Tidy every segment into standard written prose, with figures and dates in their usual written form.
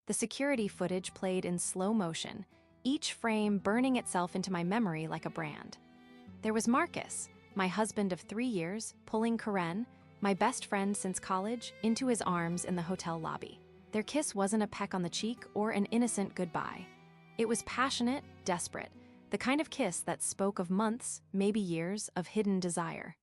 The security footage played in slow motion, each frame burning itself into my memory like a brand. There was Marcus, my husband of 3 years, pulling Karen, my best friend since college, into his arms in the hotel lobby. Their kiss wasn't a peck on the cheek or an innocent goodbye. It was passionate, desperate, the kind of kiss that spoke of months, maybe years, of hidden desire.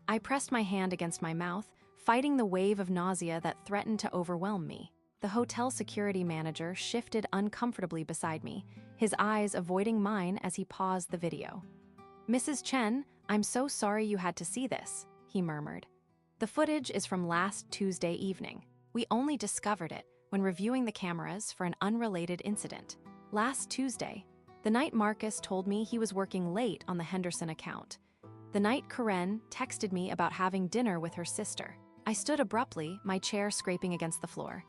I pressed my hand against my mouth, fighting the wave of nausea that threatened to overwhelm me. The hotel security manager shifted uncomfortably beside me, his eyes avoiding mine as he paused the video. "Mrs. Chen, I'm so sorry you had to see this," he murmured. "The footage is from last Tuesday evening. We only discovered it when reviewing the cameras for an unrelated incident. Last Tuesday, the night Marcus told me he was working late on the Henderson account. The night Karen texted me about having dinner with her sister. I stood abruptly, my chair scraping against the floor.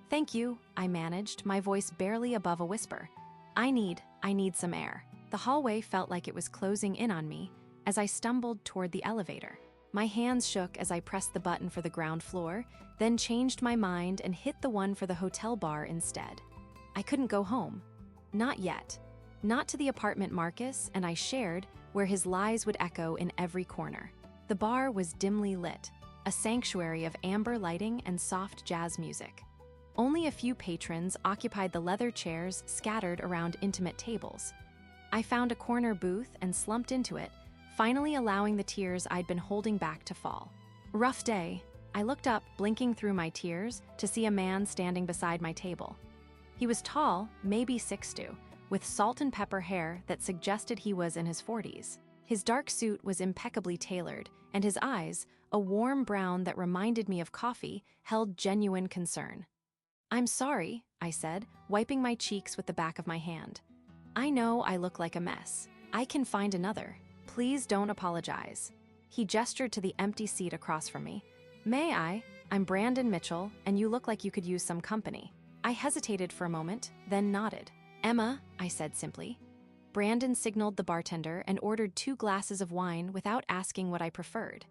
"Thank you," I managed, my voice barely above a whisper. I need some air." The hallway felt like it was closing in on me as I stumbled toward the elevator. My hands shook as I pressed the button for the ground floor, then changed my mind and hit the one for the hotel bar instead. I couldn't go home. Not yet. Not to the apartment Marcus and I shared, where his lies would echo in every corner. The bar was dimly lit, a sanctuary of amber lighting and soft jazz music. Only a few patrons occupied the leather chairs scattered around intimate tables. I found a corner booth and slumped into it, finally allowing the tears I'd been holding back to fall. Rough day. I looked up, blinking through my tears, to see a man standing beside my table. He was tall, maybe 6'2", with salt and pepper hair that suggested he was in his 40s. His dark suit was impeccably tailored, and his eyes, a warm brown that reminded me of coffee, held genuine concern. "I'm sorry," I said, wiping my cheeks with the back of my hand. "I know I look like a mess. I can find another. Please don't apologize." He gestured to the empty seat across from me. "May I? I'm Brandon Mitchell, and you look like you could use some company." I hesitated for a moment, then nodded. "Emma," I said simply. Brandon signaled the bartender and ordered 2 glasses of wine without asking what I preferred.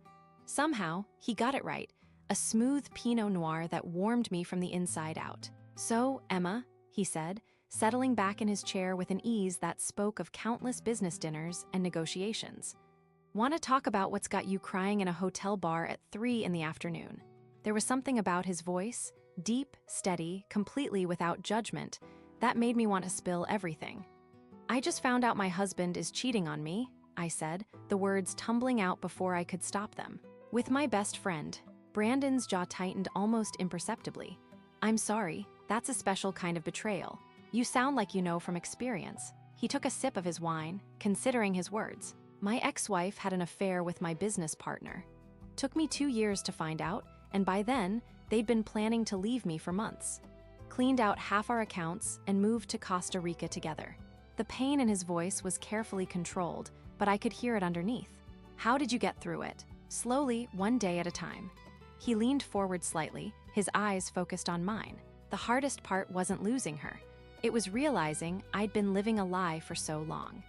Somehow, he got it right, a smooth Pinot Noir that warmed me from the inside out. "So, Emma," he said, settling back in his chair with an ease that spoke of countless business dinners and negotiations. "Want to talk about what's got you crying in a hotel bar at 3 in the afternoon?" There was something about his voice, deep, steady, completely without judgment, that made me want to spill everything. "I just found out my husband is cheating on me," I said, the words tumbling out before I could stop them. "With my best friend." Brandon's jaw tightened almost imperceptibly. "I'm sorry, that's a special kind of betrayal. You sound like you know from experience." He took a sip of his wine, considering his words. "My ex-wife had an affair with my business partner. Took me 2 years to find out, and by then, they'd been planning to leave me for months. Cleaned out half our accounts and moved to Costa Rica together." The pain in his voice was carefully controlled, but I could hear it underneath. "How did you get through it?" "Slowly, one day at a time." He leaned forward slightly, his eyes focused on mine. The hardest part wasn't losing her. It was realizing I'd been living a lie for so long.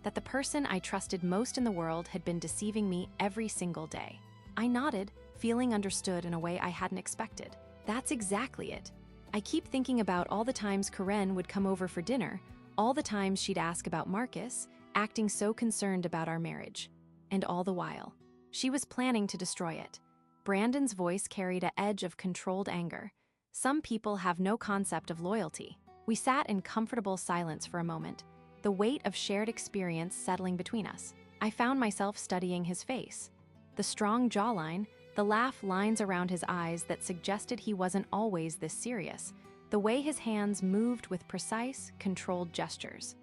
That the person I trusted most in the world had been deceiving me every single day. I nodded, feeling understood in a way I hadn't expected. "That's exactly it. I keep thinking about all the times Karen would come over for dinner, all the times she'd ask about Marcus, acting so concerned about our marriage. And all the while, she was planning to destroy it." Brandon's voice carried an edge of controlled anger. "Some people have no concept of loyalty." We sat in comfortable silence for a moment, the weight of shared experience settling between us. I found myself studying his face. The strong jawline, the laugh lines around his eyes that suggested he wasn't always this serious, the way his hands moved with precise, controlled gestures.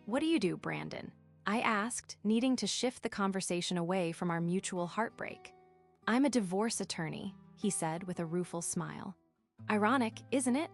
"What do you do, Brandon?" I asked, needing to shift the conversation away from our mutual heartbreak. "I'm a divorce attorney," he said with a rueful smile. Ironic, isn't it?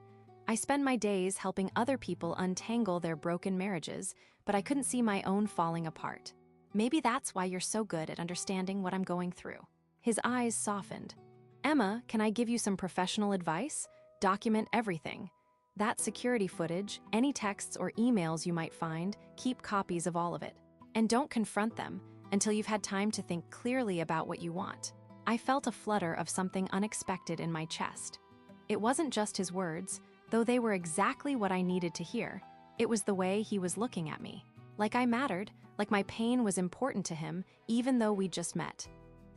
I spend my days helping other people untangle their broken marriages, but I couldn't see my own falling apart. Maybe that's why you're so good at understanding what I'm going through. His eyes softened. "Emma, can I give you some professional advice? Document everything. That security footage, any texts or emails you might find, keep copies of all of it. And don't confront them until you've had time to think clearly about what you want." I felt a flutter of something unexpected in my chest. It wasn't just his words, though they were exactly what I needed to hear. It was the way he was looking at me. Like I mattered, like my pain was important to him, even though we'd just met.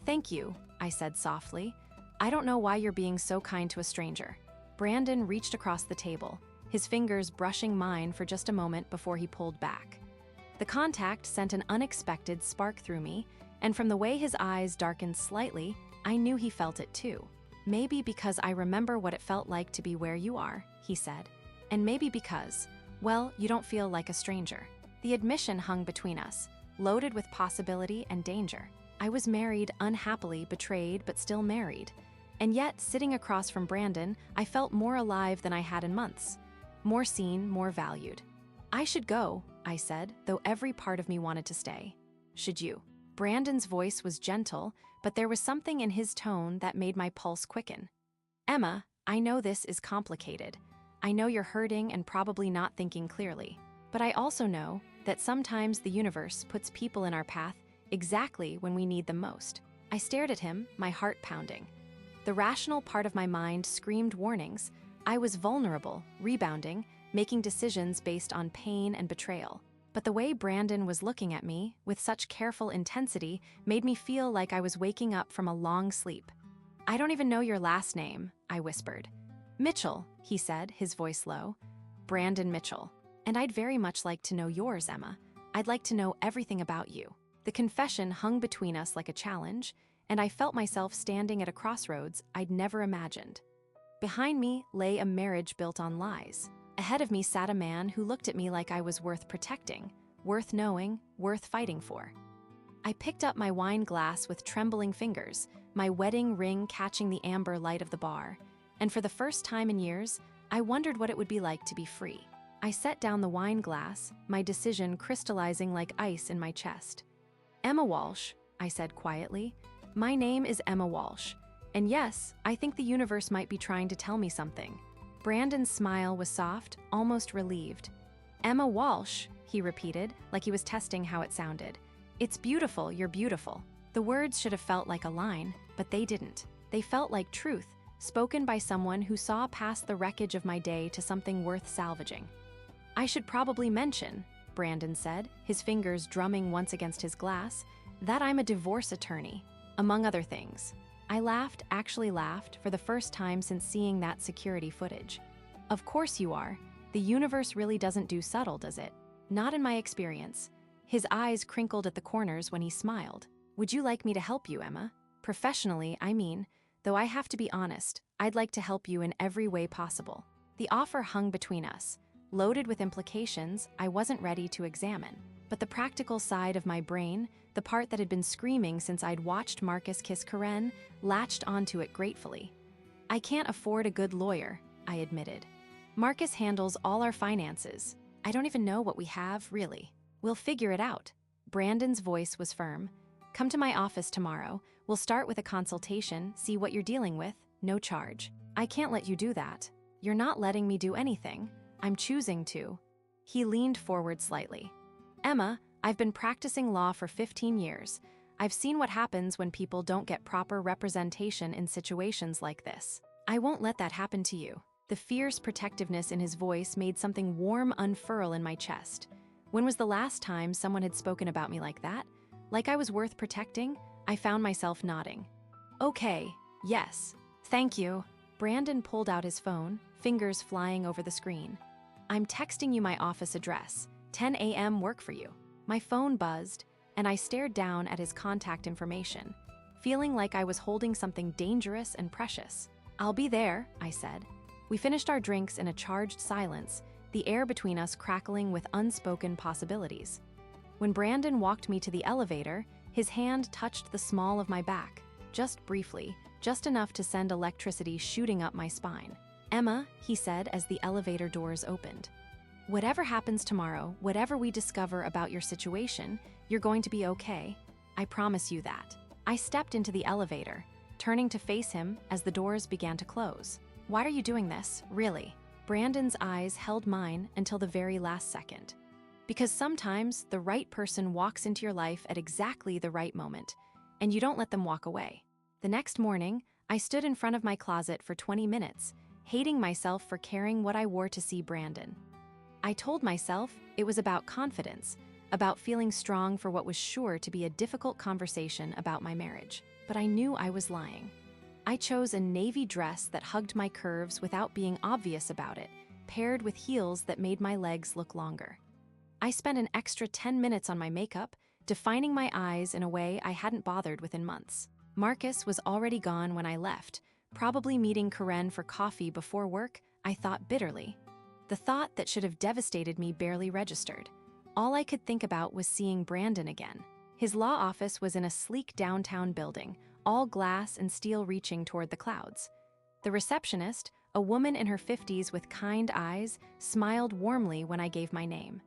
"Thank you," I said softly. "I don't know why you're being so kind to a stranger." Brandon reached across the table, his fingers brushing mine for just a moment before he pulled back. The contact sent an unexpected spark through me, and from the way his eyes darkened slightly, I knew he felt it too. "Maybe because I remember what it felt like to be where you are," he said. "And maybe because, well, you don't feel like a stranger." The admission hung between us, loaded with possibility and danger. I was married, unhappily, betrayed, but still married. And yet, sitting across from Brandon, I felt more alive than I had in months. More seen, more valued. "I should go," I said, though every part of me wanted to stay. "Should you?" Brandon's voice was gentle, but there was something in his tone that made my pulse quicken. "Emma, I know this is complicated. I know you're hurting and probably not thinking clearly. But I also know that sometimes the universe puts people in our path exactly when we need them most." I stared at him, my heart pounding. The rational part of my mind screamed warnings. I was vulnerable, rebounding, making decisions based on pain and betrayal. But the way Brandon was looking at me, with such careful intensity, made me feel like I was waking up from a long sleep. "I don't even know your last name," I whispered. "Mitchell," he said, his voice low. "Brandon Mitchell. And I'd very much like to know yours, Emma. I'd like to know everything about you." The confession hung between us like a challenge, and I felt myself standing at a crossroads I'd never imagined. Behind me lay a marriage built on lies. Ahead of me sat a man who looked at me like I was worth protecting, worth knowing, worth fighting for. I picked up my wine glass with trembling fingers, my wedding ring catching the amber light of the bar, and for the first time in years, I wondered what it would be like to be free. I set down the wine glass, my decision crystallizing like ice in my chest. "Emma Walsh," I said quietly. "My name is Emma Walsh. And yes, I think the universe might be trying to tell me something." Brandon's smile was soft, almost relieved. "Emma Walsh," he repeated, like he was testing how it sounded. "It's beautiful, you're beautiful." The words should have felt like a line, but they didn't. They felt like truth, spoken by someone who saw past the wreckage of my day to something worth salvaging. "I should probably mention," Brandon said, his fingers drumming once against his glass, "that I'm a divorce attorney, among other things." I laughed, actually laughed, for the first time since seeing that security footage. "Of course you are. The universe really doesn't do subtle, does it? Not in my experience." His eyes crinkled at the corners when he smiled. "Would you like me to help you, Emma? Professionally, I mean, though I have to be honest, I'd like to help you in every way possible." The offer hung between us, loaded with implications I wasn't ready to examine. But the practical side of my brain, the part that had been screaming since I'd watched Marcus kiss Karen, latched onto it gratefully. "I can't afford a good lawyer," I admitted. "Marcus handles all our finances. I don't even know what we have, really. We'll figure it out." Brandon's voice was firm. "Come to my office tomorrow. We'll start with a consultation, see what you're dealing with, no charge." "I can't let you do that." "You're not letting me do anything. I'm choosing to." He leaned forward slightly. "Emma, I've been practicing law for 15 years. I've seen what happens when people don't get proper representation in situations like this. I won't let that happen to you." The fierce protectiveness in his voice made something warm unfurl in my chest. When was the last time someone had spoken about me like that? Like I was worth protecting? I found myself nodding. "Okay, yes, thank you." Brandon pulled out his phone, fingers flying over the screen. "I'm texting you my office address. 10 a.m. work for you." My phone buzzed, and I stared down at his contact information, feeling like I was holding something dangerous and precious. "I'll be there," I said. We finished our drinks in a charged silence, the air between us crackling with unspoken possibilities. When Brandon walked me to the elevator, his hand touched the small of my back, just briefly, just enough to send electricity shooting up my spine. "Emma," he said as the elevator doors opened. "Whatever happens tomorrow, whatever we discover about your situation, you're going to be okay. I promise you that." I stepped into the elevator, turning to face him as the doors began to close. "Why are you doing this, really?" Brandon's eyes held mine until the very last second. "Because sometimes the right person walks into your life at exactly the right moment, and you don't let them walk away." The next morning, I stood in front of my closet for 20 minutes, hating myself for caring what I wore to see Brandon. I told myself it was about confidence, about feeling strong for what was sure to be a difficult conversation about my marriage. But I knew I was lying. I chose a navy dress that hugged my curves without being obvious about it, paired with heels that made my legs look longer. I spent an extra 10 minutes on my makeup, defining my eyes in a way I hadn't bothered with in months. Marcus was already gone when I left, probably meeting Karen for coffee before work, I thought bitterly. The thought that should have devastated me barely registered. All I could think about was seeing Brandon again. His law office was in a sleek downtown building, all glass and steel reaching toward the clouds. The receptionist, a woman in her 50s with kind eyes, smiled warmly when I gave my name.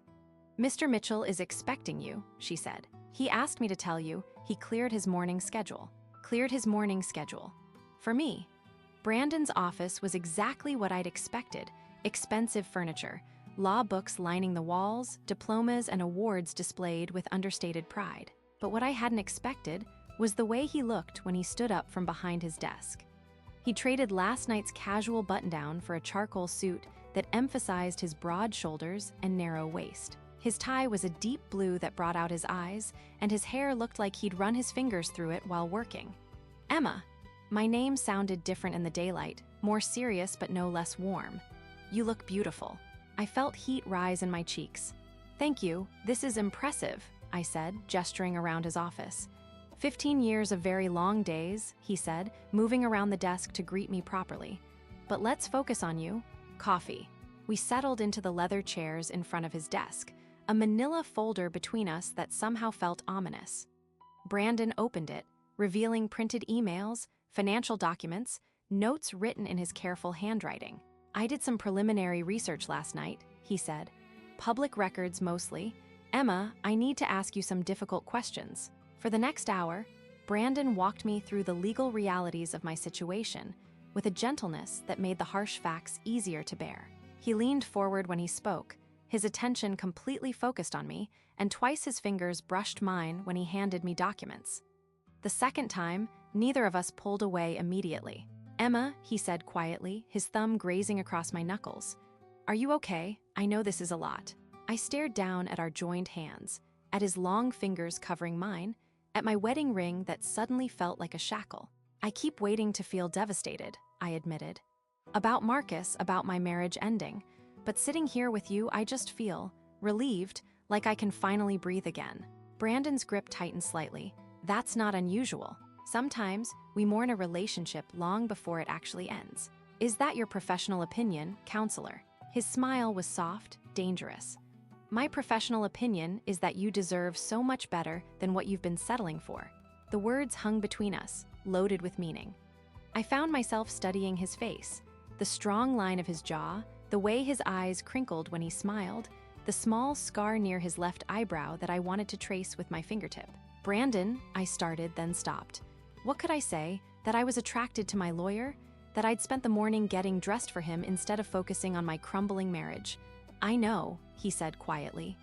"Mr. Mitchell is expecting you," she said. "He asked me to tell you he cleared his morning schedule." Cleared his morning schedule. For me, Brandon's office was exactly what I'd expected: expensive furniture, law books lining the walls, diplomas and awards displayed with understated pride. But what I hadn't expected was the way he looked when he stood up from behind his desk. He traded last night's casual button-down for a charcoal suit that emphasized his broad shoulders and narrow waist. His tie was a deep blue that brought out his eyes, and his hair looked like he'd run his fingers through it while working. "Emma." My name sounded different in the daylight, more serious but no less warm. "You look beautiful." I felt heat rise in my cheeks. "Thank you, this is impressive," I said, gesturing around his office. 15 years of very long days," he said, moving around the desk to greet me properly. "But let's focus on you. Coffee." We settled into the leather chairs in front of his desk, a manila folder between us that somehow felt ominous. Brandon opened it, revealing printed emails, financial documents, notes written in his careful handwriting. "I did some preliminary research last night," he said. "Public records mostly. Emma, I need to ask you some difficult questions." For the next hour, Brandon walked me through the legal realities of my situation with a gentleness that made the harsh facts easier to bear. He leaned forward when he spoke, his attention completely focused on me, and twice his fingers brushed mine when he handed me documents. The second time, neither of us pulled away immediately. "Emma," he said quietly, his thumb grazing across my knuckles. "Are you okay? I know this is a lot." I stared down at our joined hands, at his long fingers covering mine, at my wedding ring that suddenly felt like a shackle. "I keep waiting to feel devastated," I admitted. "About Marcus, about my marriage ending. But sitting here with you, I just feel relieved, like I can finally breathe again." Brandon's grip tightened slightly. "That's not unusual. Sometimes we mourn a relationship long before it actually ends. Is that your professional opinion, counselor?" His smile was soft, dangerous. "My professional opinion is that you deserve so much better than what you've been settling for." The words hung between us, loaded with meaning. I found myself studying his face, the strong line of his jaw, the way his eyes crinkled when he smiled, the small scar near his left eyebrow that I wanted to trace with my fingertip. "Brandon," I started, then stopped. What could I say? That I was attracted to my lawyer? That I'd spent the morning getting dressed for him instead of focusing on my crumbling marriage? "I know," he said quietly.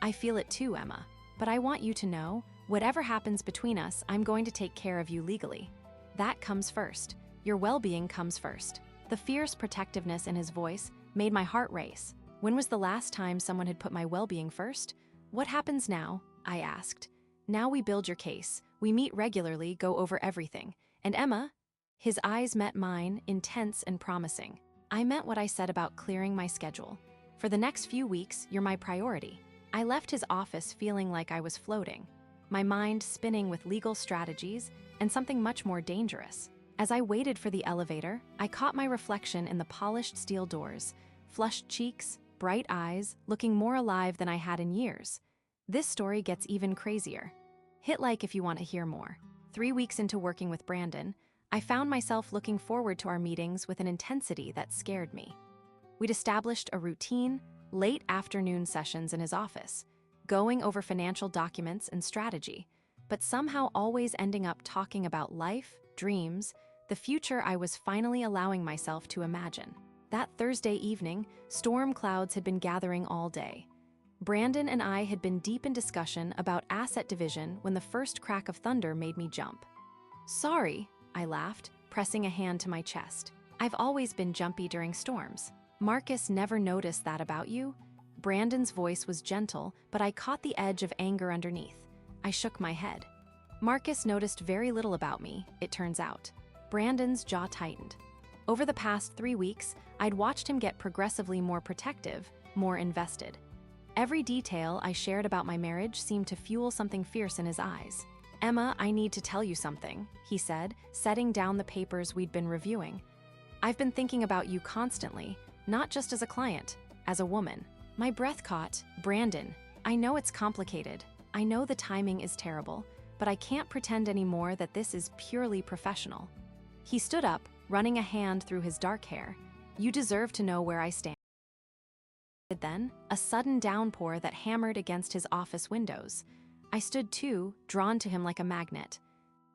"I feel it too, Emma. But I want you to know, whatever happens between us, I'm going to take care of you legally. That comes first. Your well-being comes first." The fierce protectiveness in his voice made my heart race. When was the last time someone had put my well-being first? "What happens now?" I asked. "Now we build your case. We meet regularly, go over everything. And Emma?" His eyes met mine, intense and promising. "I meant what I said about clearing my schedule. For the next few weeks, you're my priority." I left his office feeling like I was floating, my mind spinning with legal strategies and something much more dangerous. As I waited for the elevator, I caught my reflection in the polished steel doors, flushed cheeks, bright eyes, looking more alive than I had in years. This story gets even crazier. Hit like if you want to hear more. 3 weeks into working with Brandon, I found myself looking forward to our meetings with an intensity that scared me. We'd established a routine, late afternoon sessions in his office, going over financial documents and strategy, but somehow always ending up talking about life, dreams, the future I was finally allowing myself to imagine. That Thursday evening, storm clouds had been gathering all day. Brandon and I had been deep in discussion about asset division when the first crack of thunder made me jump. "Sorry," I laughed, pressing a hand to my chest. I've always been jumpy during storms. Marcus never noticed that about you? Brandon's voice was gentle, but I caught the edge of anger underneath. I shook my head. Marcus noticed very little about me, it turns out. Brandon's jaw tightened. Over the past 3 weeks, I'd watched him get progressively more protective, more invested. Every detail I shared about my marriage seemed to fuel something fierce in his eyes. "Emma, I need to tell you something," he said, setting down the papers we'd been reviewing. "I've been thinking about you constantly, not just as a client, as a woman." My breath caught. "Brandon, I know it's complicated. I know the timing is terrible, but I can't pretend anymore that this is purely professional." He stood up, running a hand through his dark hair. "You deserve to know where I stand." Then, a sudden downpour that hammered against his office windows. I stood too, drawn to him like a magnet.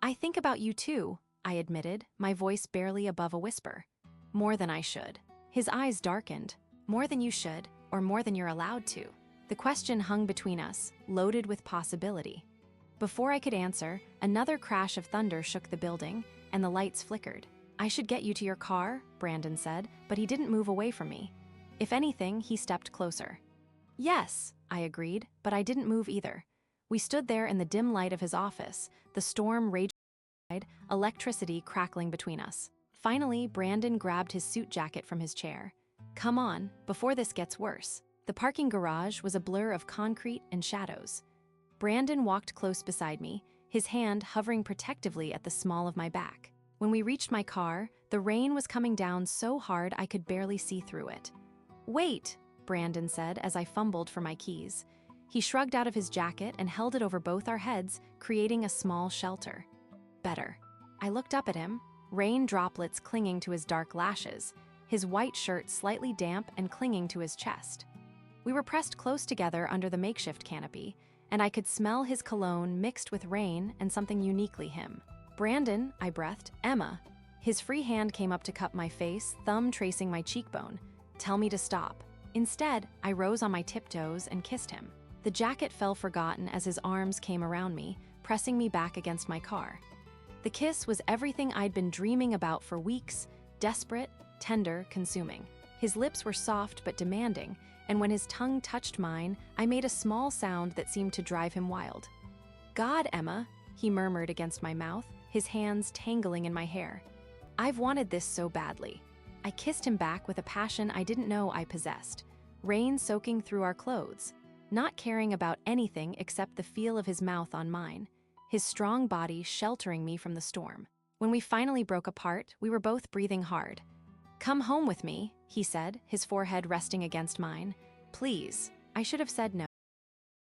"I think about you too," I admitted, my voice barely above a whisper. "More than I should." His eyes darkened. "More than you should, or more than you're allowed to?" The question hung between us, loaded with possibility. Before I could answer, another crash of thunder shook the building, and the lights flickered. "I should get you to your car," Brandon said, but he didn't move away from me. If anything, he stepped closer. "Yes," I agreed, but I didn't move either. We stood there in the dim light of his office, the storm raging outside, electricity crackling between us. Finally, Brandon grabbed his suit jacket from his chair. "Come on, before this gets worse." The parking garage was a blur of concrete and shadows. Brandon walked close beside me, his hand hovering protectively at the small of my back. When we reached my car, the rain was coming down so hard I could barely see through it. "Wait," Brandon said as I fumbled for my keys. He shrugged out of his jacket and held it over both our heads, creating a small shelter. "Better." I looked up at him, rain droplets clinging to his dark lashes, his white shirt slightly damp and clinging to his chest. We were pressed close together under the makeshift canopy, and I could smell his cologne mixed with rain and something uniquely him. "Brandon," I breathed. "Emma." His free hand came up to cup my face, thumb tracing my cheekbone. "Tell me to stop." Instead, I rose on my tiptoes and kissed him. The jacket fell forgotten as his arms came around me, pressing me back against my car. The kiss was everything I'd been dreaming about for weeks, desperate, tender, consuming. His lips were soft but demanding, and when his tongue touched mine, I made a small sound that seemed to drive him wild. "God, Emma," he murmured against my mouth, his hands tangling in my hair. "I've wanted this so badly." I kissed him back with a passion I didn't know I possessed, rain soaking through our clothes, not caring about anything except the feel of his mouth on mine, his strong body sheltering me from the storm. When we finally broke apart, we were both breathing hard. "Come home with me," he said, his forehead resting against mine. "Please." I should have said no.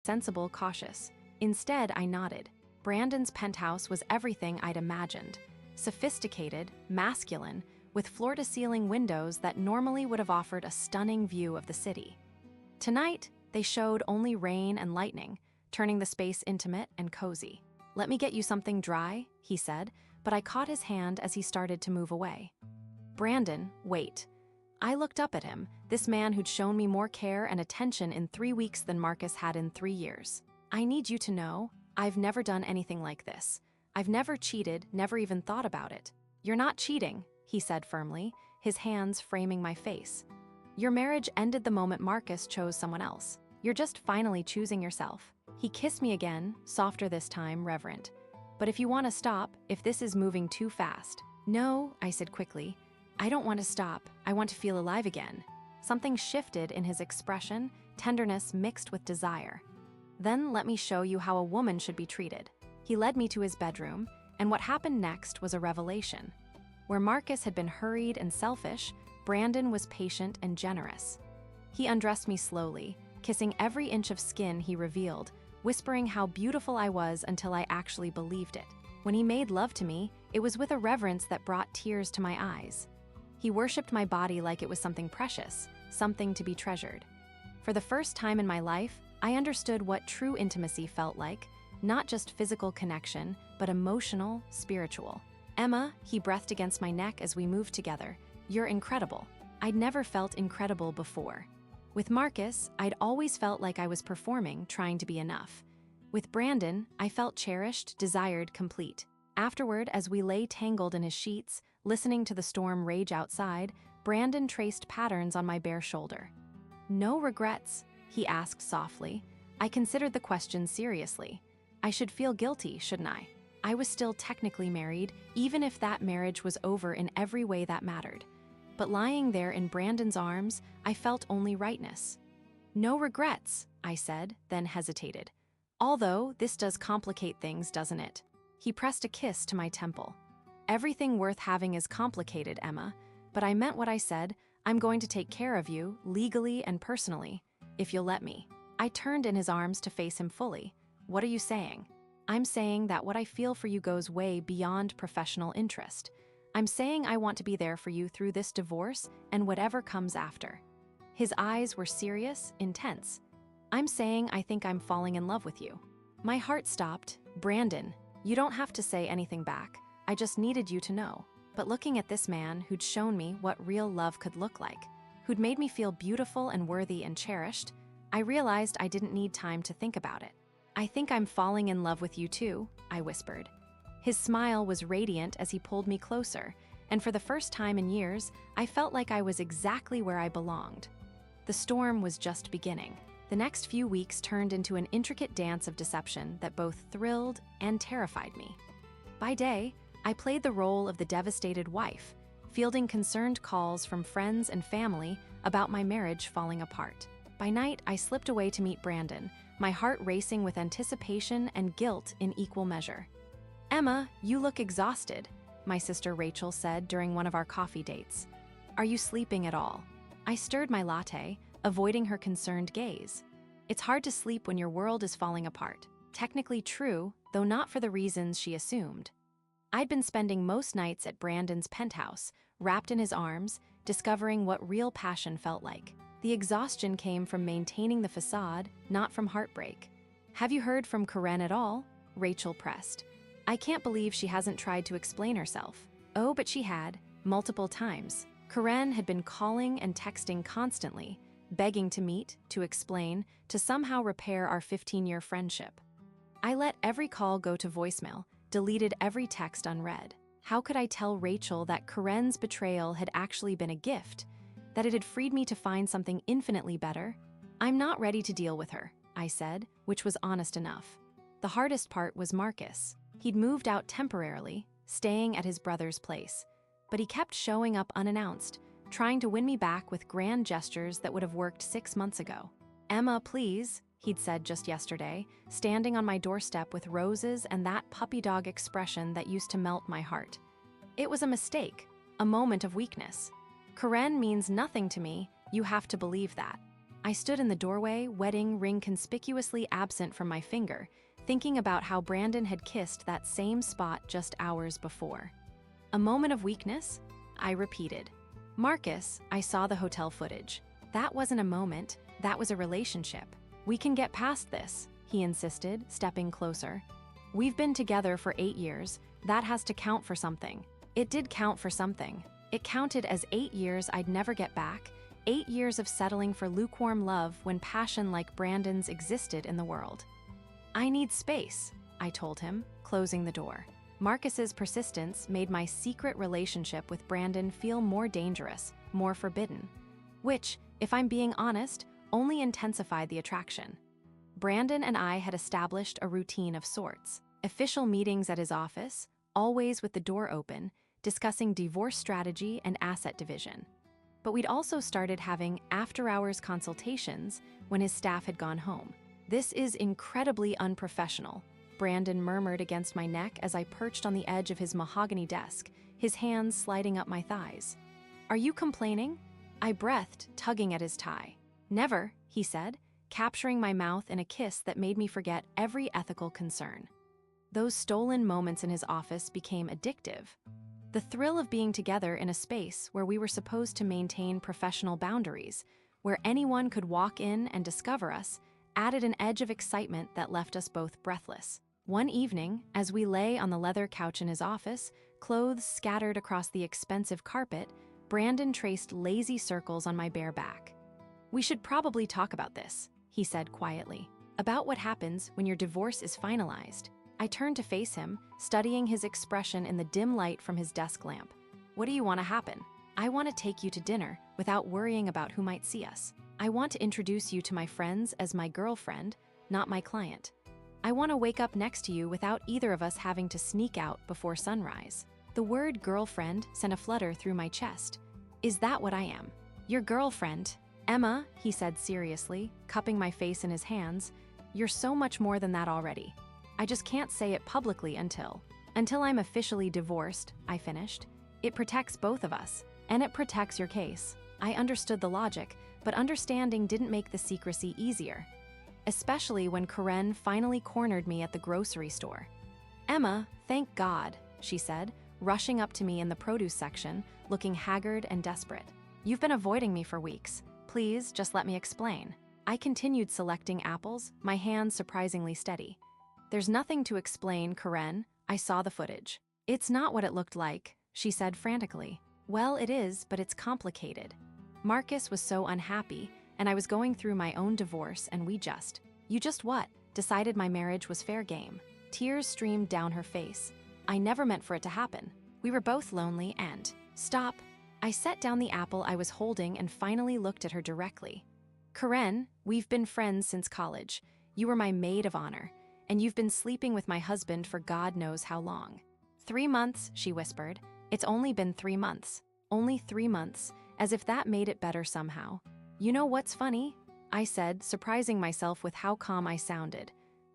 Sensible, cautious. Instead, I nodded. Brandon's penthouse was everything I'd imagined. Sophisticated, masculine, with floor-to-ceiling windows that normally would have offered a stunning view of the city. Tonight, they showed only rain and lightning, turning the space intimate and cozy. "Let me get you something dry," he said, but I caught his hand as he started to move away. "Brandon, wait." I looked up at him, this man who'd shown me more care and attention in 3 weeks than Marcus had in 3 years. "I need you to know, I've never done anything like this. I've never cheated, never even thought about it." "You're not cheating," he said firmly, his hands framing my face. "Your marriage ended the moment Marcus chose someone else. You're just finally choosing yourself." He kissed me again, softer this time, reverent. "But if you want to stop, if this is moving too fast." "No," I said quickly. "I don't want to stop. I want to feel alive again." Something shifted in his expression, tenderness mixed with desire. "Then let me show you how a woman should be treated." He led me to his bedroom, and what happened next was a revelation. Where Marcus had been hurried and selfish, Brandon was patient and generous. He undressed me slowly, kissing every inch of skin he revealed, whispering how beautiful I was until I actually believed it. When he made love to me, it was with a reverence that brought tears to my eyes. He worshipped my body like it was something precious, something to be treasured. For the first time in my life, I understood what true intimacy felt like, not just physical connection, but emotional, spiritual. "Emma," he breathed against my neck as we moved together, "you're incredible." I'd never felt incredible before. With Marcus, I'd always felt like I was performing, trying to be enough. With Brandon, I felt cherished, desired, complete. Afterward, as we lay tangled in his sheets, listening to the storm rage outside, Brandon traced patterns on my bare shoulder. "No regrets?" he asked softly. I considered the question seriously. I should feel guilty, shouldn't I? I was still technically married, even if that marriage was over in every way that mattered. But lying there in Brandon's arms, I felt only rightness. "No regrets," I said, then hesitated. "Although, this does complicate things, doesn't it?" He pressed a kiss to my temple. "Everything worth having is complicated, Emma, but I meant what I said. I'm going to take care of you, legally and personally, if you'll let me." I turned in his arms to face him fully. "What are you saying?" "I'm saying that what I feel for you goes way beyond professional interest. I'm saying I want to be there for you through this divorce and whatever comes after." His eyes were serious, intense. "I'm saying I think I'm falling in love with you." My heart stopped. "Brandon, you don't have to say anything back. I just needed you to know." But looking at this man who'd shown me what real love could look like, who'd made me feel beautiful and worthy and cherished, I realized I didn't need time to think about it. "I think I'm falling in love with you too," I whispered. His smile was radiant as he pulled me closer, and for the first time in years, I felt like I was exactly where I belonged. The storm was just beginning. The next few weeks turned into an intricate dance of deception that both thrilled and terrified me. By day, I played the role of the devastated wife, fielding concerned calls from friends and family about my marriage falling apart. By night, I slipped away to meet Brandon, my heart racing with anticipation and guilt in equal measure. "Emma, you look exhausted," my sister Rachel said during one of our coffee dates. "Are you sleeping at all?" I stirred my latte, avoiding her concerned gaze. It's hard to sleep when your world is falling apart. Technically true, though not for the reasons she assumed. I'd been spending most nights at Brandon's penthouse, wrapped in his arms, discovering what real passion felt like. The exhaustion came from maintaining the facade, not from heartbreak. "Have you heard from Karen at all?" Rachel pressed. I can't believe she hasn't tried to explain herself. Oh, but she had, multiple times. Karen had been calling and texting constantly, begging to meet, to explain, to somehow repair our 15-year friendship. I let every call go to voicemail, deleted every text unread. How could I tell Rachel that Karen's betrayal had actually been a gift, that it had freed me to find something infinitely better? "I'm not ready to deal with her," I said, which was honest enough. The hardest part was Marcus. He'd moved out temporarily, staying at his brother's place, but he kept showing up unannounced, trying to win me back with grand gestures that would have worked 6 months ago. "Emma, please," he'd said just yesterday, standing on my doorstep with roses and that puppy dog expression that used to melt my heart. It was a mistake, a moment of weakness. "Karen means nothing to me, you have to believe that." I stood in the doorway, wedding ring conspicuously absent from my finger, thinking about how Brandon had kissed that same spot just hours before. "A moment of weakness?" I repeated. "Marcus, I saw the hotel footage. That wasn't a moment, that was a relationship. We can get past this," he insisted, stepping closer. "We've been together for 8 years, that has to count for something." It did count for something. It counted as 8 years I'd never get back, 8 years of settling for lukewarm love when passion like Brandon's existed in the world. "I need space," I told him, closing the door. Marcus's persistence made my secret relationship with Brandon feel more dangerous, more forbidden. Which, if I'm being honest, only intensified the attraction. Brandon and I had established a routine of sorts. Official meetings at his office, always with the door open, discussing divorce strategy and asset division. But we'd also started having after-hours consultations when his staff had gone home. "This is incredibly unprofessional," Brandon murmured against my neck as I perched on the edge of his mahogany desk, his hands sliding up my thighs. "Are you complaining?" I breathed, tugging at his tie. "Never," he said, capturing my mouth in a kiss that made me forget every ethical concern. Those stolen moments in his office became addictive. The thrill of being together in a space where we were supposed to maintain professional boundaries, where anyone could walk in and discover us, added an edge of excitement that left us both breathless. One evening, as we lay on the leather couch in his office, clothes scattered across the expensive carpet, Brandon traced lazy circles on my bare back. "We should probably talk about this," he said quietly. "About what happens when your divorce is finalized. I turned to face him, studying his expression in the dim light from his desk lamp. What do you want to happen? I want to take you to dinner without worrying about who might see us. I want to introduce you to my friends as my girlfriend, not my client. I want to wake up next to you without either of us having to sneak out before sunrise. The word girlfriend sent a flutter through my chest. Is that what I am? Your girlfriend? Emma, he said seriously, cupping my face in his hands. You're so much more than that already. I just can't say it publicly until I'm officially divorced, I finished. It protects both of us, and it protects your case. I understood the logic, but understanding didn't make the secrecy easier, especially when Karen finally cornered me at the grocery store. Emma, thank God, she said, rushing up to me in the produce section, looking haggard and desperate. You've been avoiding me for weeks. Please, just let me explain. I continued selecting apples, my hands surprisingly steady. There's nothing to explain, Karen. I saw the footage. It's not what it looked like, she said frantically. Well, it is, but it's complicated. Marcus was so unhappy, and I was going through my own divorce, and you just what? Decided my marriage was fair game. Tears streamed down her face. I never meant for it to happen. We were both lonely and… Stop. I set down the apple I was holding and finally looked at her directly. Karen, we've been friends since college. You were my maid of honor, and you've been sleeping with my husband for God knows how long. 3 months, she whispered. It's only been 3 months. Only 3 months, as if that made it better somehow. You know what's funny? I said, surprising myself with how calm I sounded.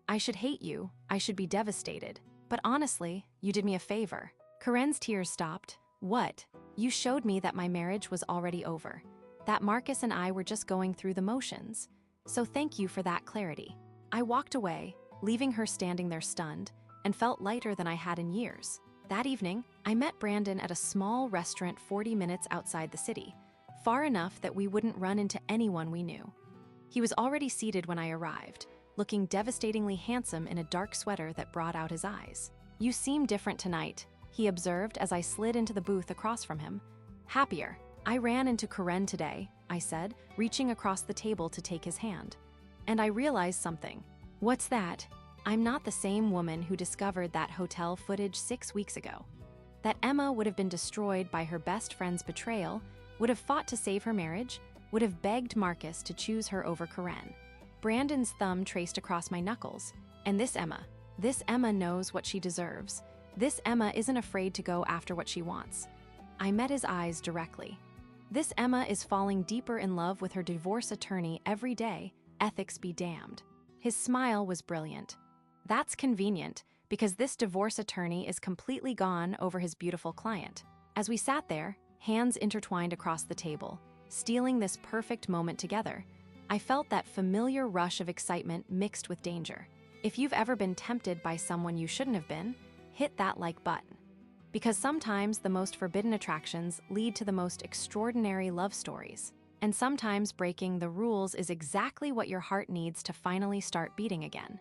I should hate you, I should be devastated. But honestly, you did me a favor. Karen's tears stopped. What? You showed me that my marriage was already over. That Marcus and I were just going through the motions. So thank you for that clarity. I walked away, leaving her standing there stunned, and felt lighter than I had in years. That evening, I met Brandon at a small restaurant 40 minutes outside the city, far enough that we wouldn't run into anyone we knew. He was already seated when I arrived, looking devastatingly handsome in a dark sweater that brought out his eyes. You seem different tonight, he observed as I slid into the booth across from him. Happier. I ran into Karen today, I said, reaching across the table to take his hand. And I realized something. What's that? I'm not the same woman who discovered that hotel footage 6 weeks ago. That Emma would have been destroyed by her best friend's betrayal, would have fought to save her marriage, would have begged Marcus to choose her over Karen. Brandon's thumb traced across my knuckles. And this Emma knows what she deserves. This Emma isn't afraid to go after what she wants. I met his eyes directly. This Emma is falling deeper in love with her divorce attorney every day, ethics be damned. His smile was brilliant. That's convenient, because this divorce attorney is completely gone over his beautiful client. As we sat there, hands intertwined across the table, stealing this perfect moment together, I felt that familiar rush of excitement mixed with danger. If you've ever been tempted by someone you shouldn't have been, hit that like button. Because sometimes the most forbidden attractions lead to the most extraordinary love stories. And sometimes breaking the rules is exactly what your heart needs to finally start beating again.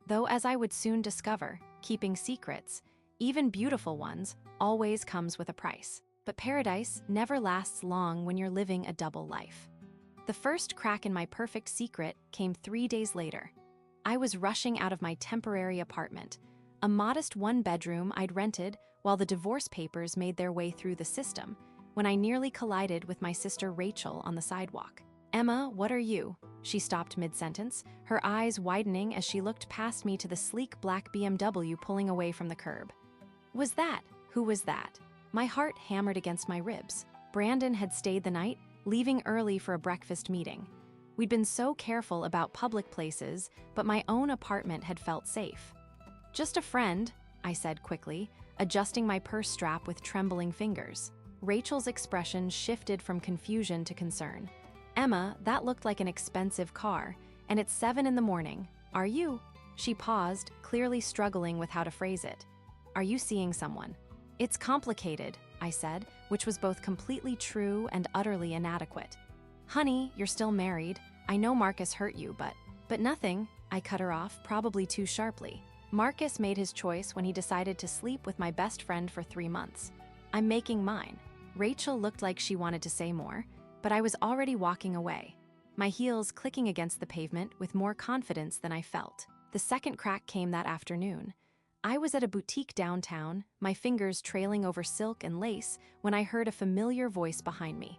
Though, as I would soon discover, keeping secrets, even beautiful ones, always comes with a price. But paradise never lasts long when you're living a double life. The first crack in my perfect secret came 3 days later. I was rushing out of my temporary apartment, a modest one-bedroom I'd rented while the divorce papers made their way through the system, when I nearly collided with my sister Rachel on the sidewalk. Emma, what are you? She stopped mid-sentence, her eyes widening as she looked past me to the sleek black BMW pulling away from the curb. Who was that? My heart hammered against my ribs. Brandon had stayed the night, leaving early for a breakfast meeting. We'd been so careful about public places, but my own apartment had felt safe. Just a friend, I said quickly, adjusting my purse strap with trembling fingers. Rachel's expression shifted from confusion to concern. Emma, that looked like an expensive car, and it's 7 in the morning. Are you? She paused, clearly struggling with how to phrase it. Are you seeing someone? It's complicated, I said, which was both completely true and utterly inadequate. Honey, you're still married. I know Marcus hurt you, but nothing, I cut her off, probably too sharply. Marcus made his choice when he decided to sleep with my best friend for 3 months. I'm making mine. Rachel looked like she wanted to say more, but I was already walking away, my heels clicking against the pavement with more confidence than I felt. The second crack came that afternoon. I was at a boutique downtown, my fingers trailing over silk and lace, when I heard a familiar voice behind me.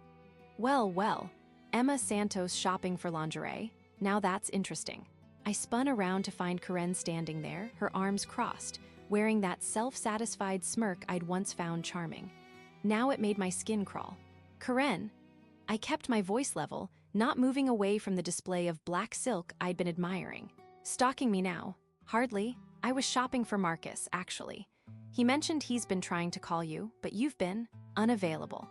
Well, well, Emma Santos shopping for lingerie? Now that's interesting. I spun around to find Karen standing there, her arms crossed, wearing that self-satisfied smirk I'd once found charming. Now it made my skin crawl. Karen! I kept my voice level, not moving away from the display of black silk I'd been admiring. Stalking me now? Hardly. I was shopping for Marcus, actually. He mentioned he's been trying to call you, but you've been unavailable.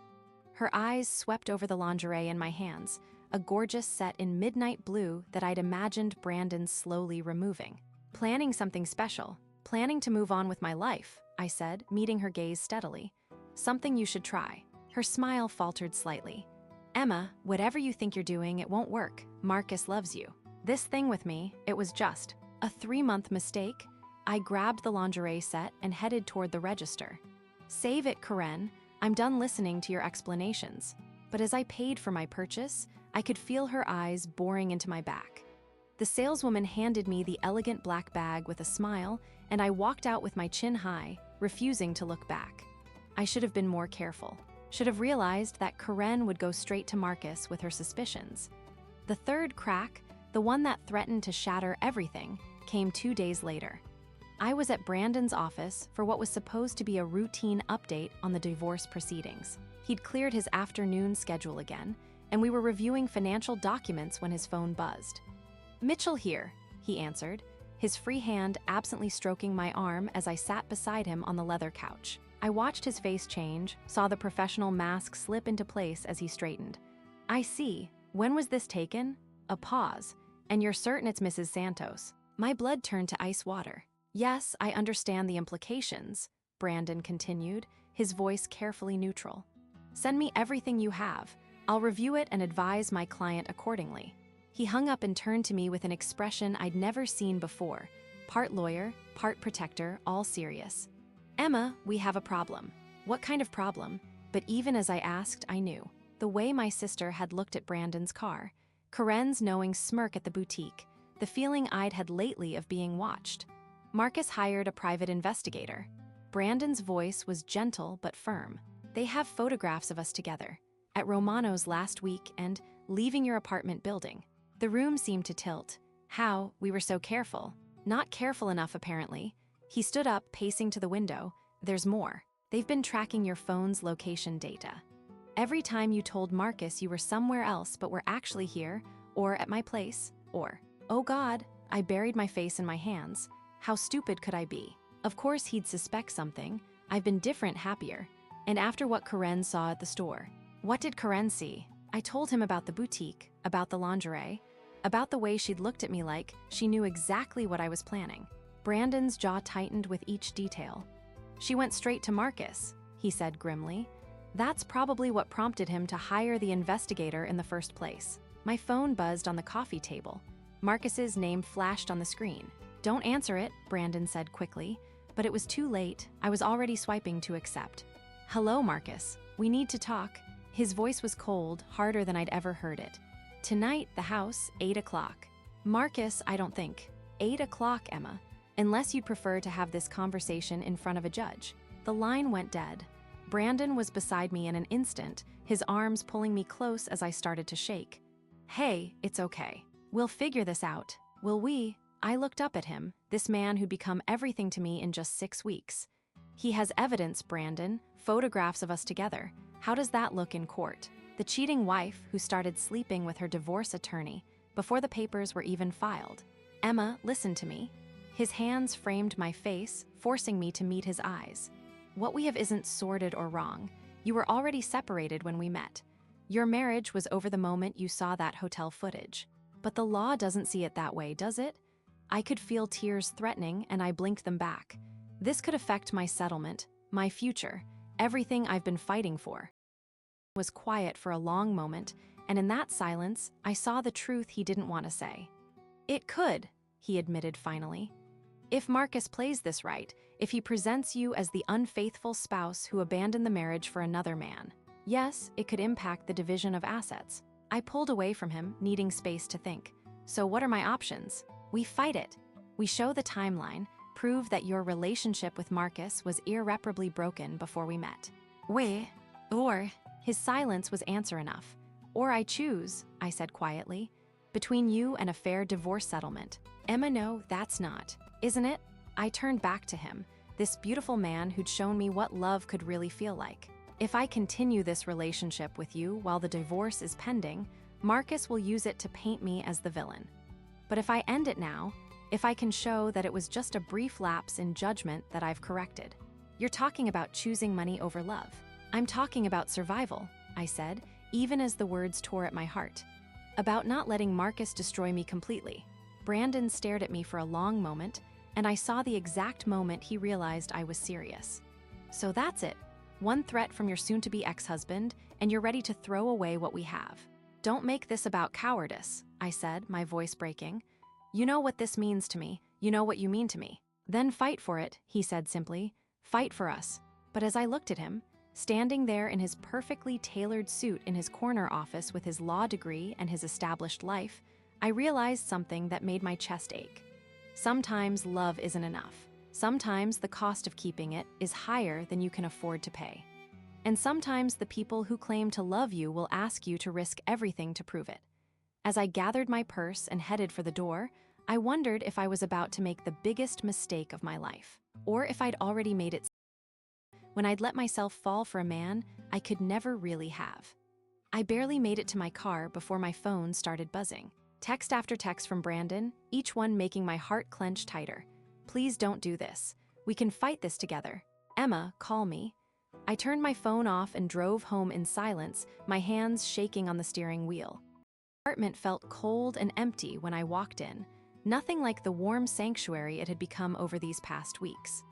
Her eyes swept over the lingerie in my hands, a gorgeous set in midnight blue that I'd imagined Brandon slowly removing. Planning something special, planning to move on with my life, I said, meeting her gaze steadily. Something you should try. Her smile faltered slightly. Emma, whatever you think you're doing, it won't work. Marcus loves you. This thing with me, it was just a 3-month mistake. I grabbed the lingerie set and headed toward the register. Save it, Karen. I'm done listening to your explanations. But as I paid for my purchase, I could feel her eyes boring into my back. The saleswoman handed me the elegant black bag with a smile, and I walked out with my chin high, refusing to look back. I should have been more careful. Should have realized that Karen would go straight to Marcus with her suspicions. The third crack, the one that threatened to shatter everything, came 2 days later. I was at Brandon's office for what was supposed to be a routine update on the divorce proceedings. He'd cleared his afternoon schedule again, and we were reviewing financial documents when his phone buzzed. Mitchell here, he answered, his free hand absently stroking my arm as I sat beside him on the leather couch. I watched his face change, saw the professional mask slip into place as he straightened. I see. When was this taken? A pause. And you're certain it's Mrs. Santos? My blood turned to ice water. Yes, I understand the implications, Brandon continued, his voice carefully neutral. Send me everything you have. I'll review it and advise my client accordingly. He hung up and turned to me with an expression I'd never seen before, part lawyer, part protector, all serious. Emma, we have a problem. What kind of problem? But even as I asked, I knew. The way my sister had looked at Brandon's car, Karen's knowing smirk at the boutique, the feeling I'd had lately of being watched. Marcus hired a private investigator. Brandon's voice was gentle but firm. They have photographs of us together, at Romano's last week and leaving your apartment building. The room seemed to tilt. How, we were so careful. Not careful enough, apparently. He stood up, pacing to the window. There's more. They've been tracking your phone's location data. Every time you told Marcus you were somewhere else but were actually here, or at my place, or, oh God, I buried my face in my hands. How stupid could I be? Of course he'd suspect something. I've been different, happier. And after what Karen saw at the store. What did Karen see? I told him about the boutique, about the lingerie, about the way she'd looked at me like she knew exactly what I was planning. Brandon's jaw tightened with each detail. She went straight to Marcus, he said grimly. That's probably what prompted him to hire the investigator in the first place. My phone buzzed on the coffee table. Marcus's name flashed on the screen. Don't answer it, Brandon said quickly, but it was too late. I was already swiping to accept. Hello, Marcus. We need to talk. His voice was cold, harder than I'd ever heard it. Tonight, the house, 8 o'clock. Marcus, I don't think. 8 o'clock, Emma. Unless you'd prefer to have this conversation in front of a judge. The line went dead. Brandon was beside me in an instant, his arms pulling me close as I started to shake. Hey, it's okay. We'll figure this out. Will we? I looked up at him, this man who'd become everything to me in just 6 weeks. He has evidence, Brandon, photographs of us together. How does that look in court? The cheating wife who started sleeping with her divorce attorney before the papers were even filed. Emma, listen to me. His hands framed my face, forcing me to meet his eyes. What we have isn't sordid or wrong. You were already separated when we met. Your marriage was over the moment you saw that hotel footage. But the law doesn't see it that way, does it? I could feel tears threatening, and I blinked them back. This could affect my settlement, my future, everything I've been fighting for. He was quiet for a long moment, and in that silence, I saw the truth he didn't want to say. It could, he admitted finally. If Marcus plays this right, if he presents you as the unfaithful spouse who abandoned the marriage for another man, yes, it could impact the division of assets. I pulled away from him, needing space to think. So what are my options? We fight it. We show the timeline, prove that your relationship with Marcus was irreparably broken before we met. Or his silence was answer enough. Or I choose, I said quietly, between you and a fair divorce settlement. Emma, no, that's not. Isn't it? I turned back to him, this beautiful man who'd shown me what love could really feel like. If I continue this relationship with you while the divorce is pending, Marcus will use it to paint me as the villain. But if I end it now, if I can show that it was just a brief lapse in judgment that I've corrected. You're talking about choosing money over love. I'm talking about survival, I said, even as the words tore at my heart. About not letting Marcus destroy me completely. Brandon stared at me for a long moment, and I saw the exact moment he realized I was serious. So that's it. One threat from your soon-to-be ex-husband, and you're ready to throw away what we have. Don't make this about cowardice, I said, my voice breaking. You know what this means to me. You know what you mean to me. Then fight for it, he said simply. Fight for us. But as I looked at him, standing there in his perfectly tailored suit in his corner office with his law degree and his established life, I realized something that made my chest ache. Sometimes love isn't enough. Sometimes the cost of keeping it is higher than you can afford to pay. And sometimes the people who claim to love you will ask you to risk everything to prove it. As I gathered my purse and headed for the door, I wondered if I was about to make the biggest mistake of my life, or if I'd already made it when I'd let myself fall for a man I could never really have. I barely made it to my car before my phone started buzzing. Text after text from Brandon, each one making my heart clench tighter. Please don't do this. We can fight this together. Emma, call me. I turned my phone off and drove home in silence, my hands shaking on the steering wheel. The apartment felt cold and empty when I walked in, nothing like the warm sanctuary it had become over these past weeks.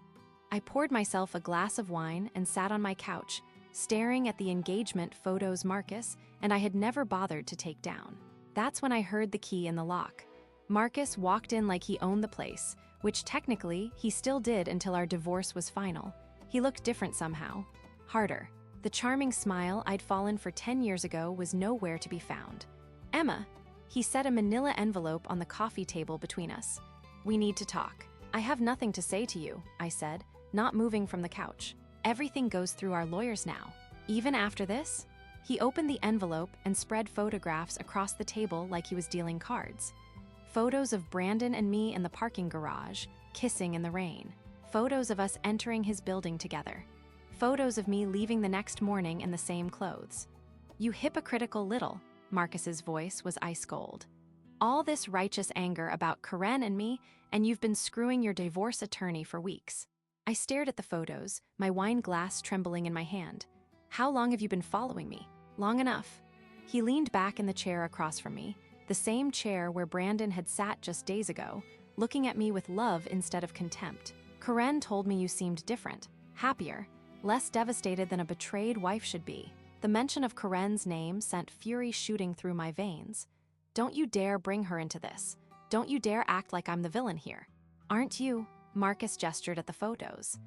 I poured myself a glass of wine and sat on my couch, staring at the engagement photos Marcus and I had never bothered to take down. That's when I heard the key in the lock. Marcus walked in like he owned the place, which technically he still did until our divorce was final. He looked different somehow, harder. The charming smile I'd fallen for 10 years ago was nowhere to be found. Emma, he set a manila envelope on the coffee table between us. We need to talk. I have nothing to say to you, I said, not moving from the couch. Everything goes through our lawyers now. Even after this? He opened the envelope and spread photographs across the table like he was dealing cards. Photos of Brandon and me in the parking garage, kissing in the rain. Photos of us entering his building together. Photos of me leaving the next morning in the same clothes. You hypocritical little, Marcus's voice was ice cold. All this righteous anger about Karen and me, and you've been screwing your divorce attorney for weeks. I stared at the photos, my wine glass trembling in my hand. How long have you been following me? Long enough. He leaned back in the chair across from me, the same chair where Brandon had sat just days ago, looking at me with love instead of contempt. Karen told me you seemed different, happier, less devastated than a betrayed wife should be. The mention of Karen's name sent fury shooting through my veins. Don't you dare bring her into this. Don't you dare act like I'm the villain here. Aren't you? Marcus gestured at the photos.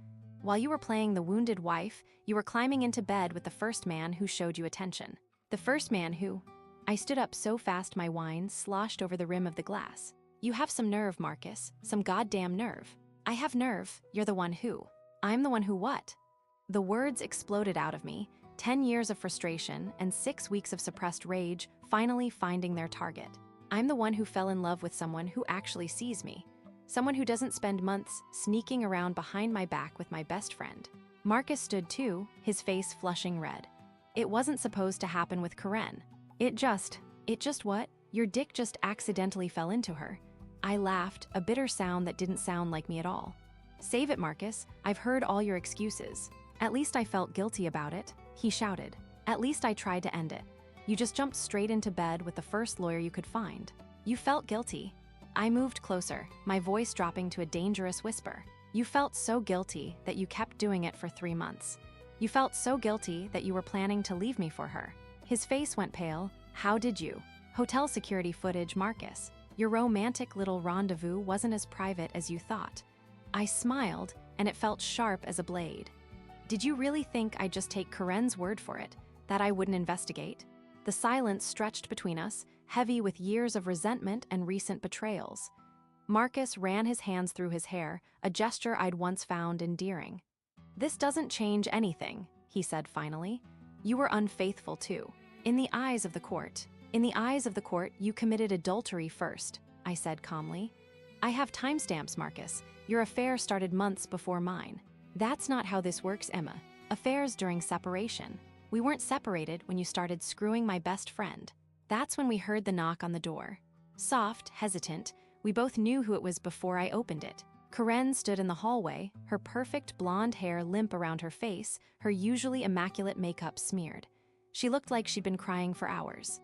While you were playing the wounded wife, you were climbing into bed with the first man who showed you attention. The first man who... I stood up so fast my wine sloshed over the rim of the glass. You have some nerve, Marcus. Some goddamn nerve. I have nerve. You're the one who. I'm the one who what? The words exploded out of me, 10 years of frustration and 6 weeks of suppressed rage finally finding their target. I'm the one who fell in love with someone who actually sees me. Someone who doesn't spend months sneaking around behind my back with my best friend. Marcus stood too, his face flushing red. It wasn't supposed to happen with Karen. It just what? Your dick just accidentally fell into her. I laughed, a bitter sound that didn't sound like me at all. Save it, Marcus. I've heard all your excuses. At least I felt guilty about it, he shouted. At least I tried to end it. You just jumped straight into bed with the first lawyer you could find. You felt guilty. I moved closer, my voice dropping to a dangerous whisper. You felt so guilty that you kept doing it for 3 months. You felt so guilty that you were planning to leave me for her. His face went pale. How did you? Hotel security footage, Marcus. Your romantic little rendezvous wasn't as private as you thought. I smiled, and it felt sharp as a blade. Did you really think I'd just take Karen's word for it, that I wouldn't investigate? The silence stretched between us, heavy with years of resentment and recent betrayals. Marcus ran his hands through his hair, a gesture I'd once found endearing. "This doesn't change anything," he said finally. "You were unfaithful too. In the eyes of the court. In the eyes of the court, you committed adultery first," I said calmly. "I have timestamps, Marcus. Your affair started months before mine." "That's not how this works, Emma. Affairs during separation. We weren't separated when you started screwing my best friend." That's when we heard the knock on the door. Soft, hesitant, we both knew who it was before I opened it. Karen stood in the hallway, her perfect blonde hair limp around her face, her usually immaculate makeup smeared. She looked like she'd been crying for hours.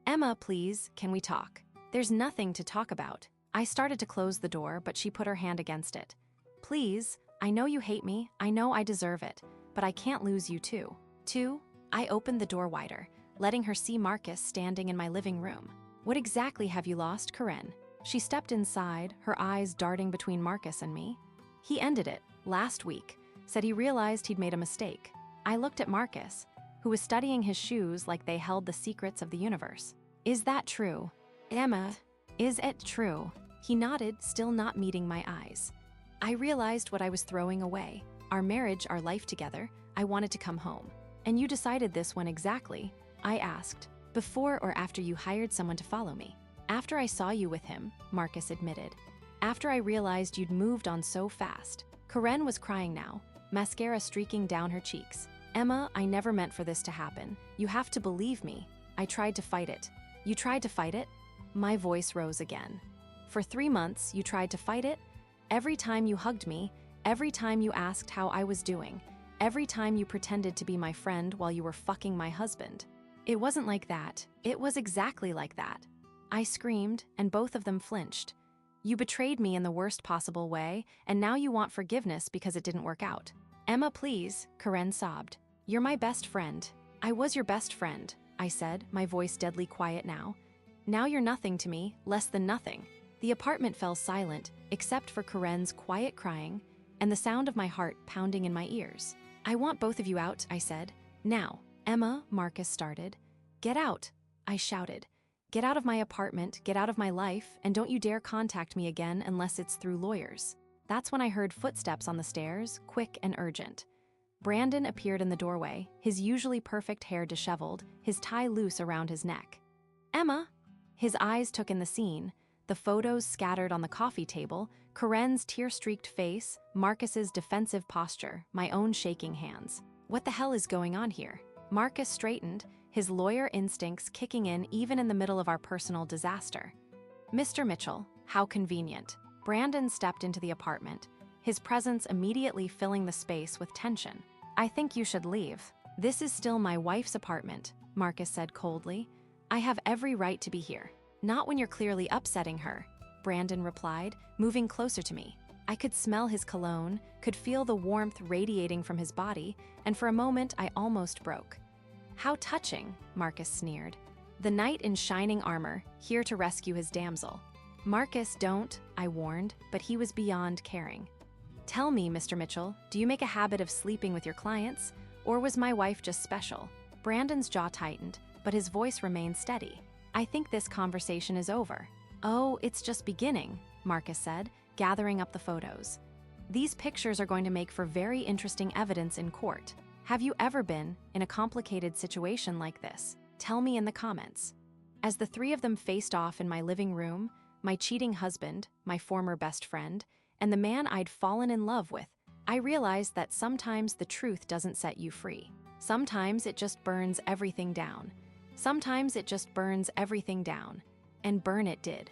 "Emma, please, can we talk?" "There's nothing to talk about." I started to close the door, but she put her hand against it. "Please, I know you hate me, I know I deserve it, but I can't lose you too." "Too?" I opened the door wider, letting her see Marcus standing in my living room. "What exactly have you lost, Karen?" She stepped inside, her eyes darting between Marcus and me. "He ended it, last week, said he realized he'd made a mistake." I looked at Marcus, who was studying his shoes like they held the secrets of the universe. "Is that true?" "Emma, is it true?" He nodded, still not meeting my eyes. I realized what I was throwing away. Our marriage, our life together, I wanted to come home. "And you decided this when exactly?" I asked. "Before or after you hired someone to follow me?" "After I saw you with him," Marcus admitted. "After I realized you'd moved on so fast." Karen was crying now, mascara streaking down her cheeks. "Emma, I never meant for this to happen. You have to believe me." I tried to fight it. "You tried to fight it?" My voice rose again. "For 3 months, you tried to fight it? Every time you hugged me, every time you asked how I was doing, every time you pretended to be my friend while you were fucking my husband." "It wasn't like that. It was exactly like that." I screamed, and both of them flinched. "You betrayed me in the worst possible way, and now you want forgiveness because it didn't work out." "Emma, please," Karen sobbed. "You're my best friend." "I was your best friend," I said, my voice deadly quiet now. "Now you're nothing to me, less than nothing." The apartment fell silent, except for Karen's quiet crying and the sound of my heart pounding in my ears. "I want both of you out," I said. "Now." "Emma," Marcus started. "Get out," I shouted. "Get out of my apartment, get out of my life, and don't you dare contact me again unless it's through lawyers." That's when I heard footsteps on the stairs, quick and urgent. Brandon appeared in the doorway, his usually perfect hair disheveled, his tie loose around his neck. "Emma!" His eyes took in the scene, the photos scattered on the coffee table, Karen's tear-streaked face, Marcus's defensive posture, my own shaking hands. What the hell is going on here? Marcus straightened, his lawyer instincts kicking in even in the middle of our personal disaster. "Mr. Mitchell, how convenient." Brandon stepped into the apartment, his presence immediately filling the space with tension. "I think you should leave." "This is still my wife's apartment," Marcus said coldly. "I have every right to be here." "Not when you're clearly upsetting her," Brandon replied, moving closer to me. I could smell his cologne, could feel the warmth radiating from his body, and for a moment I almost broke. "How touching," Marcus sneered. "The knight in shining armor, here to rescue his damsel." "Marcus, don't," I warned, but he was beyond caring. "Tell me, Mr. Mitchell, do you make a habit of sleeping with your clients, or was my wife just special?" Brandon's jaw tightened, but his voice remained steady. "I think this conversation is over." "Oh, it's just beginning," Marcus said, gathering up the photos. "These pictures are going to make for very interesting evidence in court. Have you ever been in a complicated situation like this? Tell me in the comments." As the three of them faced off in my living room, my cheating husband, my former best friend, and the man I'd fallen in love with, I realized that sometimes the truth doesn't set you free. Sometimes it just burns everything down. Sometimes it just burns everything down. And burn it did.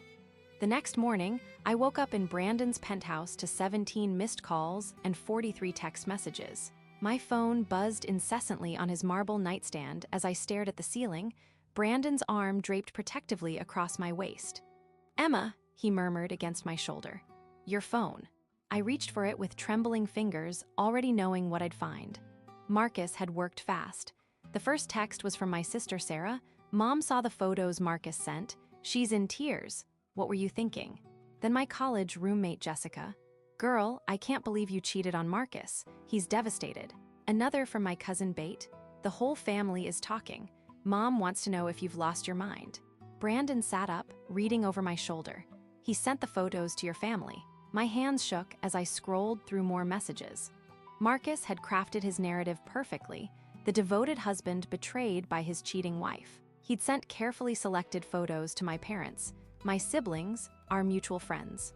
The next morning, I woke up in Brandon's penthouse to 17 missed calls and 43 text messages. My phone buzzed incessantly on his marble nightstand as I stared at the ceiling, Brandon's arm draped protectively across my waist. "Emma," he murmured against my shoulder. "Your phone." I reached for it with trembling fingers, already knowing what I'd find. Marcus had worked fast. The first text was from my sister Sarah. "Mom saw the photos Marcus sent. She's in tears. What were you thinking?" Then my college roommate Jessica. "Girl, I can't believe you cheated on Marcus. He's devastated." Another from my cousin Bate. "The whole family is talking. Mom wants to know if you've lost your mind." Brandon sat up, reading over my shoulder. He sent the photos to your family. My hands shook as I scrolled through more messages. Marcus had crafted his narrative perfectly, the devoted husband betrayed by his cheating wife. He'd sent carefully selected photos to my parents, my siblings, our mutual friends.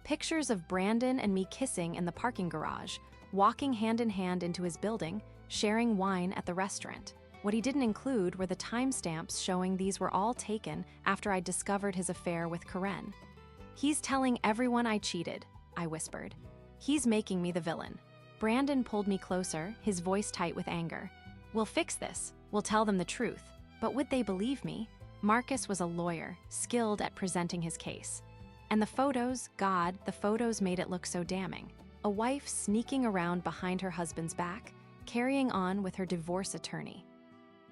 Pictures of Brandon and me kissing in the parking garage, walking hand in hand into his building, sharing wine at the restaurant. What he didn't include were the timestamps showing these were all taken after I discovered his affair with Karen. "He's telling everyone I cheated," I whispered. "He's making me the villain." Brandon pulled me closer, his voice tight with anger. "We'll fix this. We'll tell them the truth." But would they believe me? Marcus was a lawyer, skilled at presenting his case. And the photos, God, the photos made it look so damning. A wife sneaking around behind her husband's back, carrying on with her divorce attorney.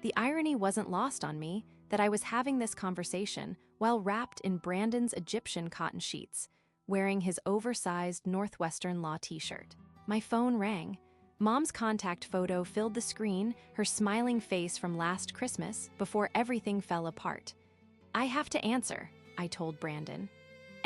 The irony wasn't lost on me that I was having this conversation while wrapped in Brandon's Egyptian cotton sheets, wearing his oversized Northwestern law t-shirt. My phone rang. Mom's contact photo filled the screen, her smiling face from last Christmas before everything fell apart. "I have to answer," I told Brandon.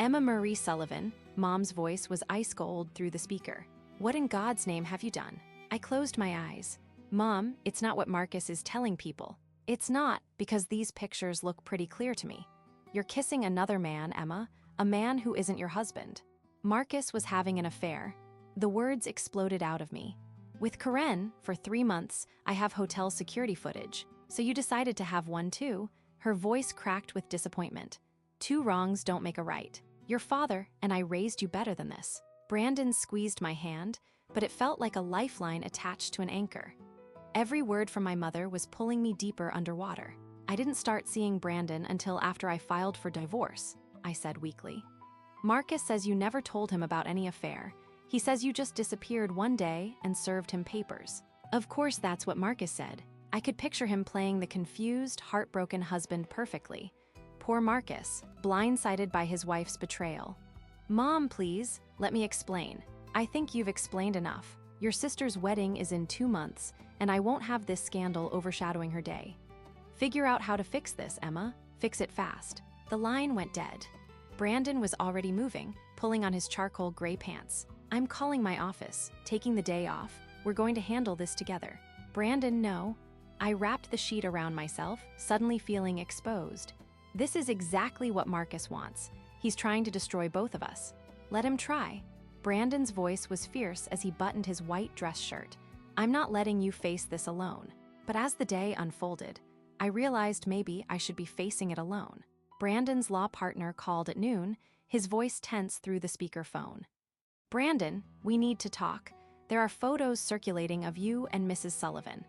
"Emma Marie Sullivan," Mom's voice was ice cold through the speaker. "What in God's name have you done?" I closed my eyes. "Mom, it's not what Marcus is telling people." "It's not, because these pictures look pretty clear to me. You're kissing another man, Emma, a man who isn't your husband. Marcus was having an affair." The words exploded out of me. "With Karen, for 3 months, I have hotel security footage. So you decided to have one too?" Her voice cracked with disappointment. "Two wrongs don't make a right. Your father and I raised you better than this." Brandon squeezed my hand, but it felt like a lifeline attached to an anchor. Every word from my mother was pulling me deeper underwater. "I didn't start seeing Brandon until after I filed for divorce," I said weakly. "Marcus says you never told him about any affair. He says you just disappeared one day and served him papers." Of course that's what Marcus said. I could picture him playing the confused, heartbroken husband perfectly. Poor Marcus, blindsided by his wife's betrayal. "Mom, please, let me explain. I think you've explained enough. Your sister's wedding is in 2 months, and I won't have this scandal overshadowing her day. Figure out how to fix this, Emma. Fix it fast." The line went dead. Brandon was already moving, pulling on his charcoal gray pants. "I'm calling my office, taking the day off. We're going to handle this together." "Brandon, no." I wrapped the sheet around myself, suddenly feeling exposed. This is exactly what Marcus wants. He's trying to destroy both of us. Let him try. Brandon's voice was fierce as he buttoned his white dress shirt. "I'm not letting you face this alone." But as the day unfolded, I realized maybe I should be facing it alone. Brandon's law partner called at noon, his voice tense through the speakerphone. "Brandon, we need to talk. There are photos circulating of you and Mrs. Sullivan.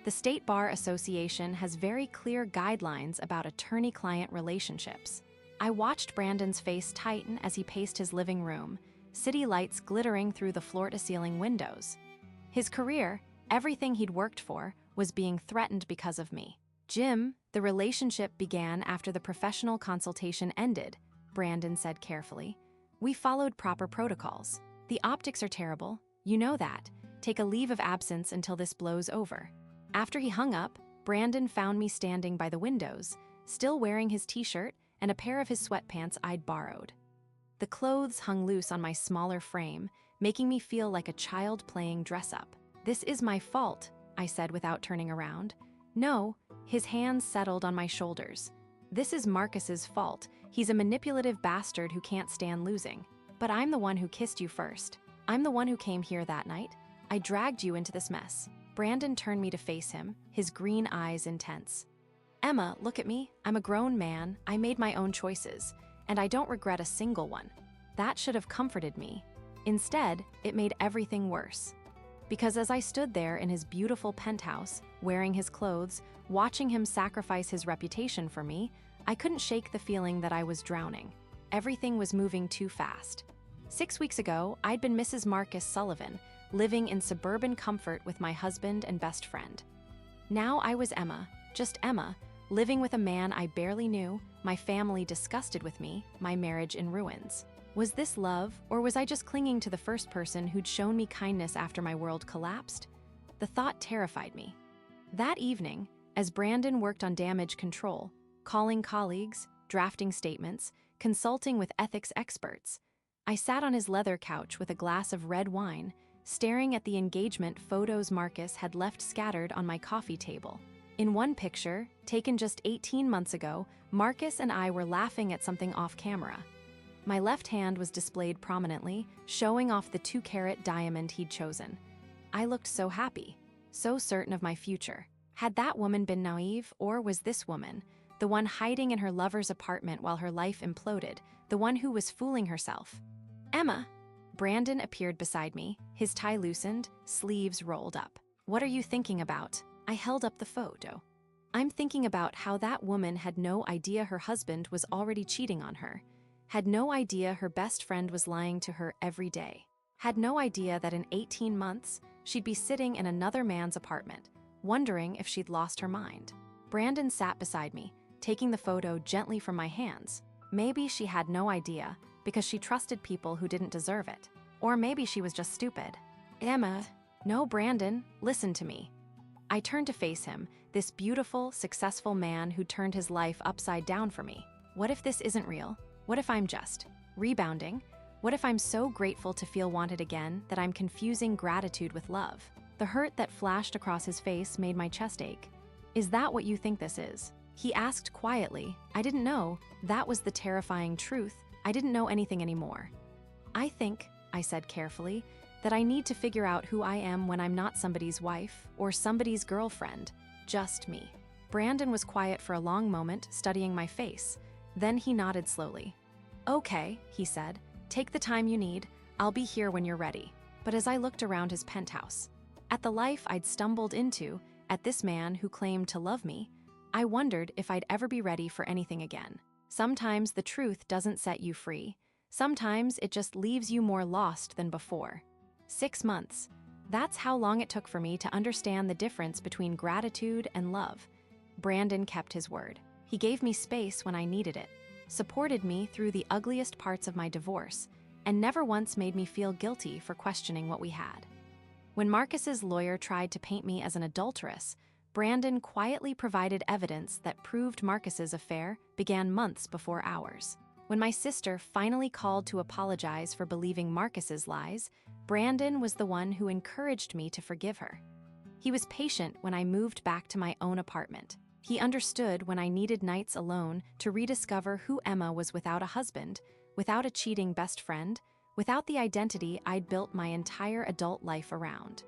The State Bar Association has very clear guidelines about attorney-client relationships." I watched Brandon's face tighten as he paced his living room, city lights glittering through the floor-to-ceiling windows. His career, everything he'd worked for, was being threatened because of me. "Jim, the relationship began after the professional consultation ended," Brandon said carefully. "We followed proper protocols. The optics are terrible, you know that. Take a leave of absence until this blows over." After he hung up, Brandon found me standing by the windows, still wearing his t-shirt and a pair of his sweatpants I'd borrowed. The clothes hung loose on my smaller frame, making me feel like a child playing dress-up. "This is my fault," I said without turning around. "No," his hands settled on my shoulders. "This is Marcus's fault. He's a manipulative bastard who can't stand losing. But I'm the one who kissed you first. I'm the one who came here that night. I dragged you into this mess." Brandon turned me to face him, his green eyes intense. "Emma, look at me. I'm a grown man. I made my own choices, and I don't regret a single one." That should have comforted me. Instead, it made everything worse. Because as I stood there in his beautiful penthouse, wearing his clothes, watching him sacrifice his reputation for me, I couldn't shake the feeling that I was drowning. Everything was moving too fast. 6 weeks ago, I'd been Mrs. Marcus Sullivan, living in suburban comfort with my husband and best friend. Now I was Emma, just Emma, living with a man I barely knew, my family disgusted with me, my marriage in ruins. Was this love, or was I just clinging to the first person who'd shown me kindness after my world collapsed? The thought terrified me. That evening, as Brandon worked on damage control, calling colleagues, drafting statements, consulting with ethics experts. I sat on his leather couch with a glass of red wine, staring at the engagement photos Marcus had left scattered on my coffee table. In one picture, taken just 18 months ago, Marcus and I were laughing at something off camera. My left hand was displayed prominently, showing off the 2-carat diamond he'd chosen. I looked so happy, so certain of my future. Had that woman been naive, or was this woman, the one hiding in her lover's apartment while her life imploded, the one who was fooling herself? Emma! Brandon appeared beside me, his tie loosened, sleeves rolled up. What are you thinking about? I held up the photo. I'm thinking about how that woman had no idea her husband was already cheating on her, had no idea her best friend was lying to her every day, had no idea that in 18 months, she'd be sitting in another man's apartment, wondering if she'd lost her mind. Brandon sat beside me, taking the photo gently from my hands. Maybe she had no idea, because she trusted people who didn't deserve it. Or maybe she was just stupid. Emma, no, Brandon, listen to me. I turned to face him, this beautiful, successful man who turned his life upside down for me. What if this isn't real? What if I'm just rebounding? What if I'm so grateful to feel wanted again that I'm confusing gratitude with love? The hurt that flashed across his face made my chest ache. Is that what you think this is? He asked quietly. I didn't know. That was the terrifying truth. I didn't know anything anymore. I think, I said carefully, that I need to figure out who I am when I'm not somebody's wife or somebody's girlfriend, just me. Brandon was quiet for a long moment, studying my face. Then he nodded slowly. Okay, he said, take the time you need. I'll be here when you're ready. But as I looked around his penthouse, at the life I'd stumbled into, at this man who claimed to love me, I wondered if I'd ever be ready for anything again. Sometimes the truth doesn't set you free. Sometimes it just leaves you more lost than before. 6 months. That's how long it took for me to understand the difference between gratitude and love. Brandon kept his word. He gave me space when I needed it, supported me through the ugliest parts of my divorce, and never once made me feel guilty for questioning what we had. When Marcus's lawyer tried to paint me as an adulteress, Brandon quietly provided evidence that proved Marcus's affair began months before ours. When my sister finally called to apologize for believing Marcus's lies, Brandon was the one who encouraged me to forgive her. He was patient when I moved back to my own apartment. He understood when I needed nights alone to rediscover who Emma was without a husband, without a cheating best friend, without the identity I'd built my entire adult life around.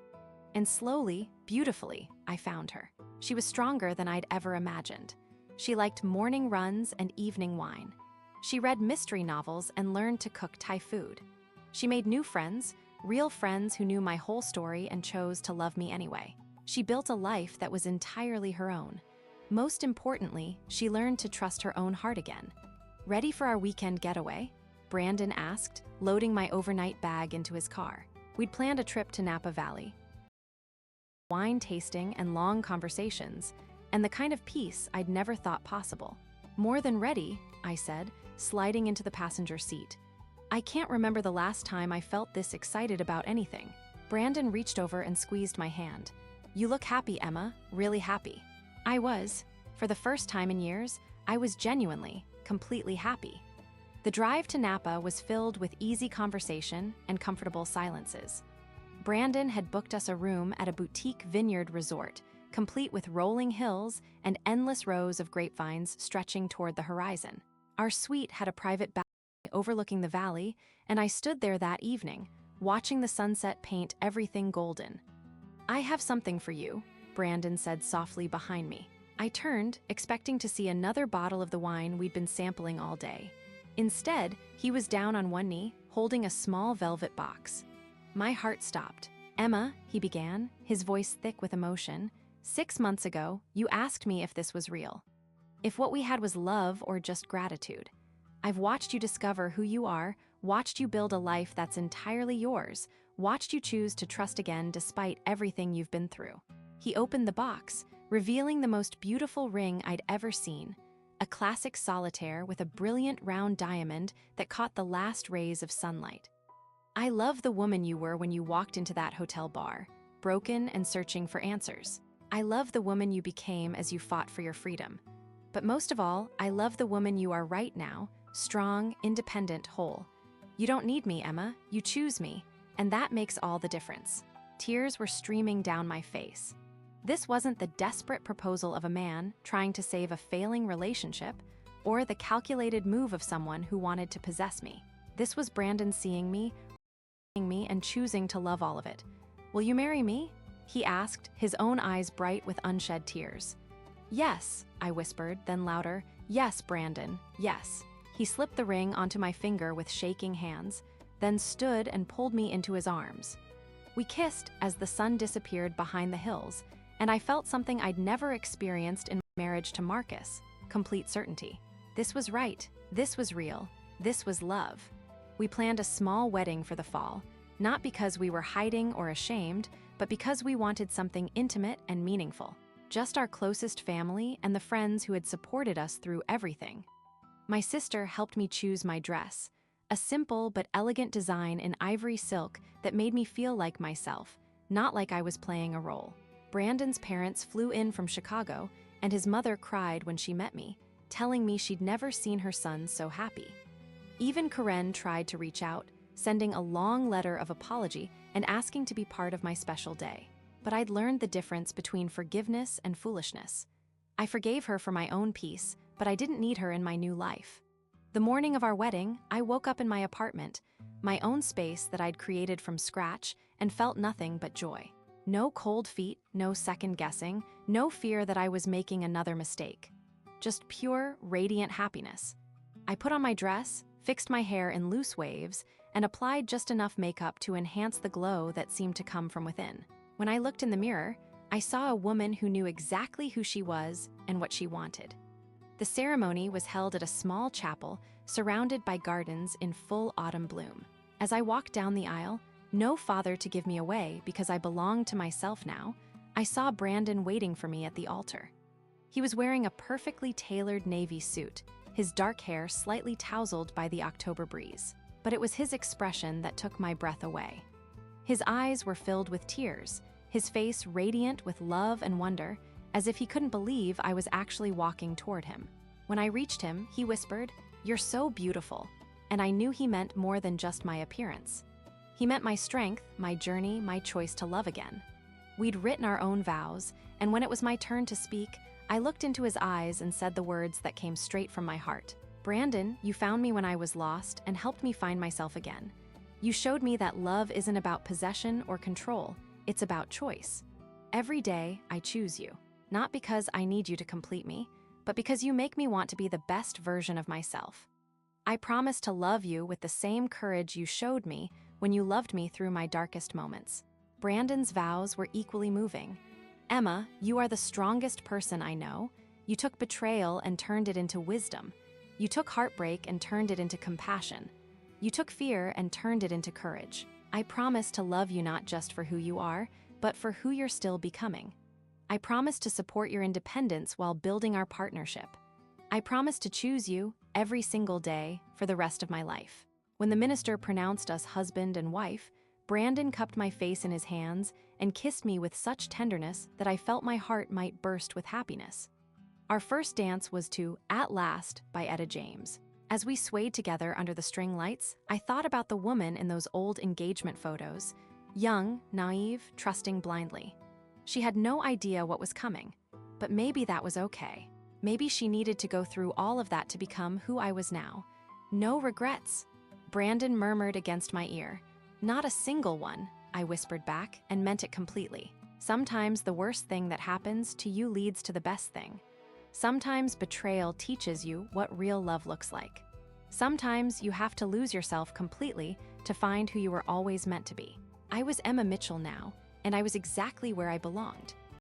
And slowly, beautifully, I found her. She was stronger than I'd ever imagined. She liked morning runs and evening wine. She read mystery novels and learned to cook Thai food. She made new friends, real friends who knew my whole story and chose to love me anyway. She built a life that was entirely her own. Most importantly, she learned to trust her own heart again. Ready for our weekend getaway? Brandon asked, loading my overnight bag into his car. We'd planned a trip to Napa Valley. Wine tasting and long conversations, and the kind of peace I'd never thought possible. More than ready, I said, sliding into the passenger seat. I can't remember the last time I felt this excited about anything. Brandon reached over and squeezed my hand. You look happy, Emma, really happy. I was. For the first time in years, I was genuinely, completely happy. The drive to Napa was filled with easy conversation and comfortable silences. Brandon had booked us a room at a boutique vineyard resort, complete with rolling hills and endless rows of grapevines stretching toward the horizon. Our suite had a private balcony overlooking the valley, and I stood there that evening, watching the sunset paint everything golden. I have something for you, Brandon said softly behind me. I turned, expecting to see another bottle of the wine we'd been sampling all day. Instead, he was down on one knee, holding a small velvet box. My heart stopped. Emma, he began, his voice thick with emotion, 6 months ago, you asked me if this was real. If what we had was love or just gratitude. I've watched you discover who you are, watched you build a life that's entirely yours, watched you choose to trust again despite everything you've been through. He opened the box, revealing the most beautiful ring I'd ever seen. A classic solitaire with a brilliant round diamond that caught the last rays of sunlight. I love the woman you were when you walked into that hotel bar, broken and searching for answers. I love the woman you became as you fought for your freedom. But most of all, I love the woman you are right now, strong, independent, whole. You don't need me, Emma. You choose me, and that makes all the difference. Tears were streaming down my face. This wasn't the desperate proposal of a man trying to save a failing relationship or the calculated move of someone who wanted to possess me. This was Brandon seeing me, and choosing to love all of it. "Will you marry me?" he asked, his own eyes bright with unshed tears. "Yes," I whispered, then louder, "Yes, Brandon, yes." He slipped the ring onto my finger with shaking hands, then stood and pulled me into his arms. We kissed as the sun disappeared behind the hills, and I felt something I'd never experienced in my marriage to Marcus: complete certainty. This was right, this was real, this was love. We planned a small wedding for the fall, not because we were hiding or ashamed, but because we wanted something intimate and meaningful. Just our closest family and the friends who had supported us through everything. My sister helped me choose my dress, a simple but elegant design in ivory silk that made me feel like myself, not like I was playing a role. Brandon's parents flew in from Chicago, and his mother cried when she met me, telling me she'd never seen her son so happy. Even Karen tried to reach out, sending a long letter of apology and asking to be part of my special day. But I'd learned the difference between forgiveness and foolishness. I forgave her for my own peace, but I didn't need her in my new life. The morning of our wedding, I woke up in my apartment, my own space that I'd created from scratch, and felt nothing but joy. No cold feet, no second guessing, no fear that I was making another mistake. Just pure, radiant happiness. I put on my dress, fixed my hair in loose waves, and applied just enough makeup to enhance the glow that seemed to come from within. When I looked in the mirror, I saw a woman who knew exactly who she was and what she wanted. The ceremony was held at a small chapel surrounded by gardens in full autumn bloom. As I walked down the aisle, no father to give me away because I belonged to myself now, I saw Brandon waiting for me at the altar. He was wearing a perfectly tailored navy suit, his dark hair slightly tousled by the October breeze. But it was his expression that took my breath away. His eyes were filled with tears, his face radiant with love and wonder, as if he couldn't believe I was actually walking toward him. When I reached him, he whispered, "You're so beautiful," and I knew he meant more than just my appearance. He meant my strength, my journey, my choice to love again. We'd written our own vows, and when it was my turn to speak, I looked into his eyes and said the words that came straight from my heart. "Brandon, you found me when I was lost and helped me find myself again. You showed me that love isn't about possession or control, it's about choice. Every day, I choose you, not because I need you to complete me, but because you make me want to be the best version of myself. I promise to love you with the same courage you showed me when you loved me through my darkest moments." Brandon's vows were equally moving. "Emma, you are the strongest person I know. You took betrayal and turned it into wisdom. You took heartbreak and turned it into compassion. You took fear and turned it into courage. I promise to love you not just for who you are, but for who you're still becoming. I promise to support your independence while building our partnership. I promise to choose you every single day for the rest of my life." When the minister pronounced us husband and wife, Brandon cupped my face in his hands and kissed me with such tenderness that I felt my heart might burst with happiness. Our first dance was to "At Last" by Etta James. As we swayed together under the string lights, I thought about the woman in those old engagement photos, young, naive, trusting blindly. She had no idea what was coming, but maybe that was okay. Maybe she needed to go through all of that to become who I was now. No regrets. Brandon murmured against my ear. "Not a single one," I whispered back and meant it completely. Sometimes the worst thing that happens to you leads to the best thing. Sometimes betrayal teaches you what real love looks like. Sometimes you have to lose yourself completely to find who you were always meant to be. I was Emma Mitchell now, and I was exactly where I belonged.